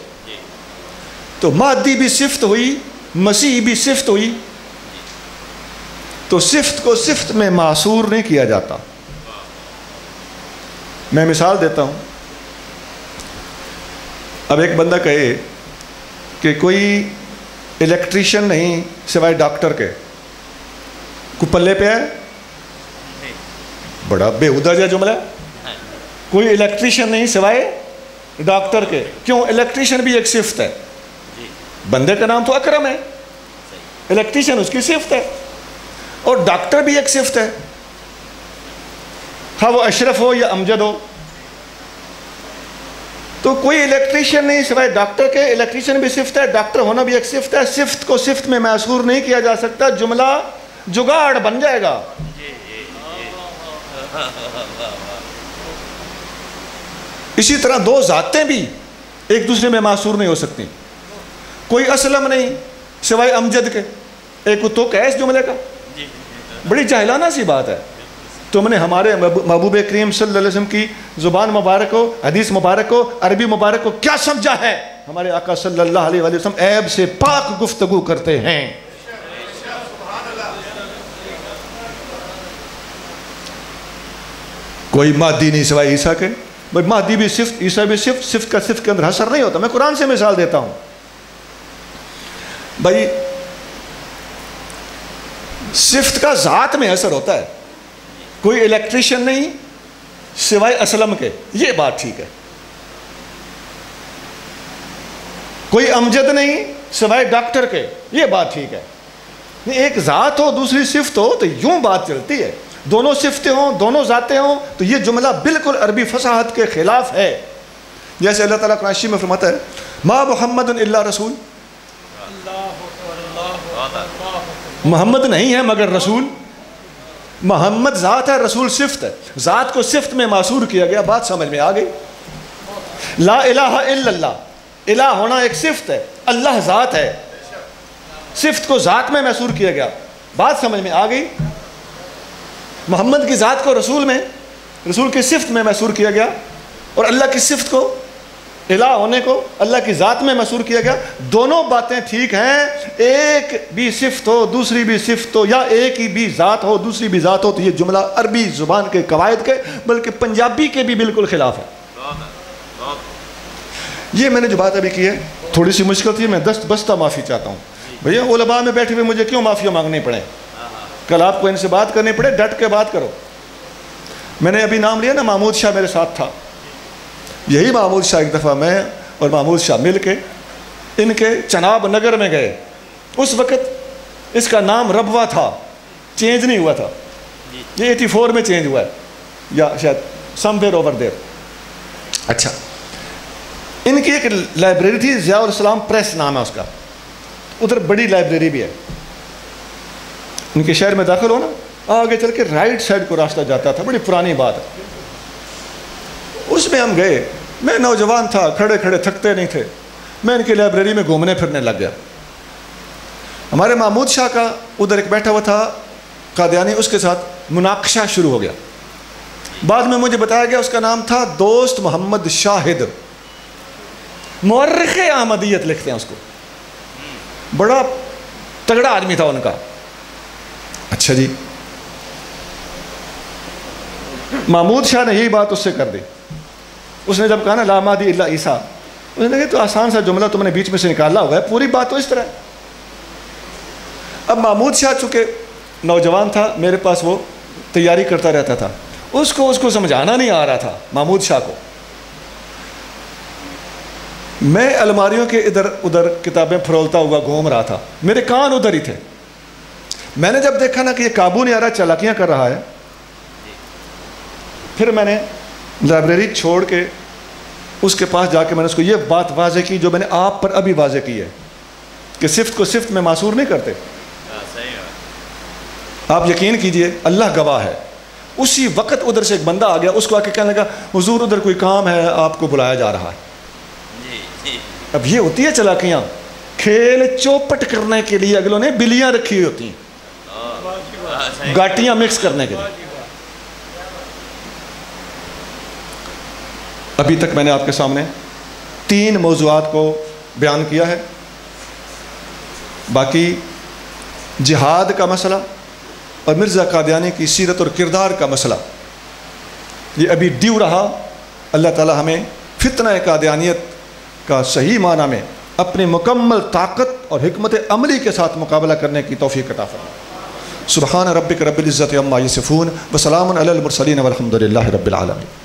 تو مہدی بھی صفت ہوئی، مسیح بھی صفت ہوئی، تو صفت کو صفت میں معصور نہیں کیا جاتا۔ میں مثال دیتا ہوں۔ اب ایک بندہ کہے کہ کوئی الیکٹریشین نہیں سوائے ڈاکٹر کے، کو پلے پہ ہے؟ بڑا بےہودہ جا جملہ ہے۔ کوئی الیکٹریشین نہیں سوائے ڈاکٹر کے، کیوں؟ الیکٹریشین بھی ایک صفت ہے، بندے کا نام تو اکرم ہے، الیکٹریشین اس کی صفت ہے، اور ڈاکٹر بھی ایک صفت ہے، ہاں وہ اشرف ہو یا امجد ہو۔ تو کوئی الیکٹریشین نہیں سوائے ڈاکٹر کے، الیکٹریشین بھی صفت ہے، ڈاکٹر ہونا بھی ایک صفت ہے۔ صفت کو صفت میں محصور نہیں کیا جا سکتا، جملہ جگاڑ بن جائے گا۔ اسی طرح دو ذاتیں بھی ایک دوسرے میں محصور نہیں ہو سکتی۔ کوئی اسلم نہیں سوائے امجد کے، ایک تو ہے اس جملے کا، بڑی جاہلانہ سی بات ہے۔ تم نے ہمارے محبوب کریم صلی اللہ علیہ وسلم کی زبان مبارک کو، حدیث مبارک کو، عربی مبارک کو کیا سمجھا ہے؟ ہمارے آقا صلی اللہ علیہ وسلم عیب سے پاک گفتگو کرتے ہیں۔ کوئی مادی نہیں سوائے عیسیٰ کے، بھائی مادی بھی صفت، عیسیٰ بھی صفت، صفت کا صفت کے اندر حصر نہیں ہوتا۔ میں قرآن سے مثال دیتا ہوں بھائی، صفت کا ذات میں اثر ہوتا ہے، کوئی الیکٹریشین نہیں سوائے اسلم کے، یہ بات ٹھیک ہے۔ کوئی امجد نہیں سوائے ڈاکٹر کے، یہ بات ٹھیک ہے۔ ایک ذات ہو دوسری صفت ہو تو یوں بات چلتی ہے، دونوں صفتیں ہوں دونوں ذاتیں ہوں تو یہ جملہ بالکل عربی فصاحت کے خلاف ہے۔ جیسے اللہ تعالیٰ قرآن شریف میں فرماتا ہے ما محمد الا رسول، محمد نہیں ہے مگر رسول۔ محمد ذات ہے، رسول صفت ہے، ذات کو صفت میں معصور کیا گیا، بات سمجھ میں آ گئی۔ لا الہ الا اللہ، الہ ہونا ایک صفت ہے، اللہ ذات ہے، صفت کو ذات میں معصور کیا گیا، بات سمجھ میں آ گئی۔ محمد کی ذات کو رسول میں، رسول کی صفت میں معصور کیا گیا، اور اللہ کی صفت کو، الہ ہونے کو اللہ کی ذات میں معصور کیا گیا۔ دونوں باتیں ٹھیک ہیں، ایک بھی صفت ہو دوسری بھی صفت ہو، یا ایک ہی بھی ذات ہو دوسری بھی ذات ہو، تو یہ جملہ عربی زبان کے قواعد کے بلکہ پنجابی کے بھی بالکل خلاف ہے۔ یہ میں نے جو بات ابھی کی ہے تھوڑی سی مشکل تھی، میں دست بستہ معافی چاہتا ہوں۔ بھیا علماء میں بیٹھے ہوئے مجھے کیوں معافی مانگنی پڑے؟ کل آپ کو ان سے بات کرنی پڑے، ڈٹ کے بات کرو۔ میں نے ابھی نام لیا نا، محمود شاہ میرے ساتھ تھا، یہی محمود شاہ ایک دفعہ میں اور محمود شاہ مل کے ان کے چناب نگر میں گئے۔ اس وقت اس کا نام ربوہ تھا، چینج نہیں ہوا تھا، یہ 84 میں چینج ہوا ہے، یا شاید سم ویئر اوور دیر۔ اچھا، ان کی ایک لائبریری تھی، ضیاء الاسلام پریس نام ہے اس کا، ادھر بڑی لائبریری بھی ہے۔ ان کے شہر میں داخل ہو نا، آگے چل کے رائٹ سائڈ کو راستہ جاتا تھا، بڑی پرانی بات ہے۔ اس میں ہم گئے، میں نوجوان تھا، کھڑے کھڑے تھکتے نہیں تھے، میں ان کی لائبریری میں گھومنے پھرنے لگ گیا۔ ہمارے محمود شاہ کا ادھر ایک بیٹھا ہوا تھا قادیانی، اس کے ساتھ مناقشہ شروع ہو گیا۔ بعد میں مجھے بتایا گیا اس کا نام تھا دوست محمد شاہد، مورخ احمدیت لکھتے ہیں اس کو، بڑا تگڑا آدمی تھا ان کا۔ اچھا جی، محمود شاہ نے یہی بات اس سے کر دی۔ اس نے جب کہا نا لا مہدی الا عیسیٰ، اس نے کہا تو آسان سا جملہ تم نے بیچ میں سے نکالا ہوا ہے، پوری بات تو اس طرح ہے۔ اب محمود شاہ چونکہ نوجوان تھا، میرے پاس وہ تیاری کرتا رہتا تھا، اس کو سمجھانا نہیں آ رہا تھا محمود شاہ کو۔ میں الماریوں کے ادھر ادھر کتابیں پھرولتا ہوا گھوم رہا تھا، میرے کان ادھر ہی تھے۔ میں نے جب دیکھا نا کہ یہ قابو نہیں آ رہا، چالاکیاں کر رہا ہے، پھر میں نے لائبریری چھوڑ کے اس کے پاس جا کے میں نے اس کو یہ بات واضح کی جو میں نے آپ پر ابھی واضح کی ہے کہ صفت کو صفت میں معصور نہیں کرتے۔ آپ یقین کیجئے، اللہ گواہ ہے، اسی وقت ادھر سے ایک بندہ آ گیا، اس کو آ کے کہنے لگا حضور ادھر کوئی کام ہے، آپ کو بلایا جا رہا ہے۔ اب یہ ہوتی ہے چلاکیاں، کھیل چوپٹ کرنے کے لیے اگلوں نے بلیاں رکھی ہوئی ہوتی ہیں، گاٹیاں مکس کرنے کے لیے۔ ابھی تک میں نے آپ کے سامنے 3 موضوعات کو بیان کیا ہے، باقی جہاد کا مسئلہ اور مرزا قادیانی کی سیرت اور کردار کا مسئلہ یہ ابھی ڈیو رہا۔ اللہ تعالی ہمیں فتنہ قادیانیت کا صحیح معنی میں اپنی مکمل طاقت اور حکمت عملی کے ساتھ مقابلہ کرنے کی توفیق عطا فرمائے۔ سبحان ربک رب العزت عما یصفون وسلام علی المرسلین والحمد للہ رب العالمین۔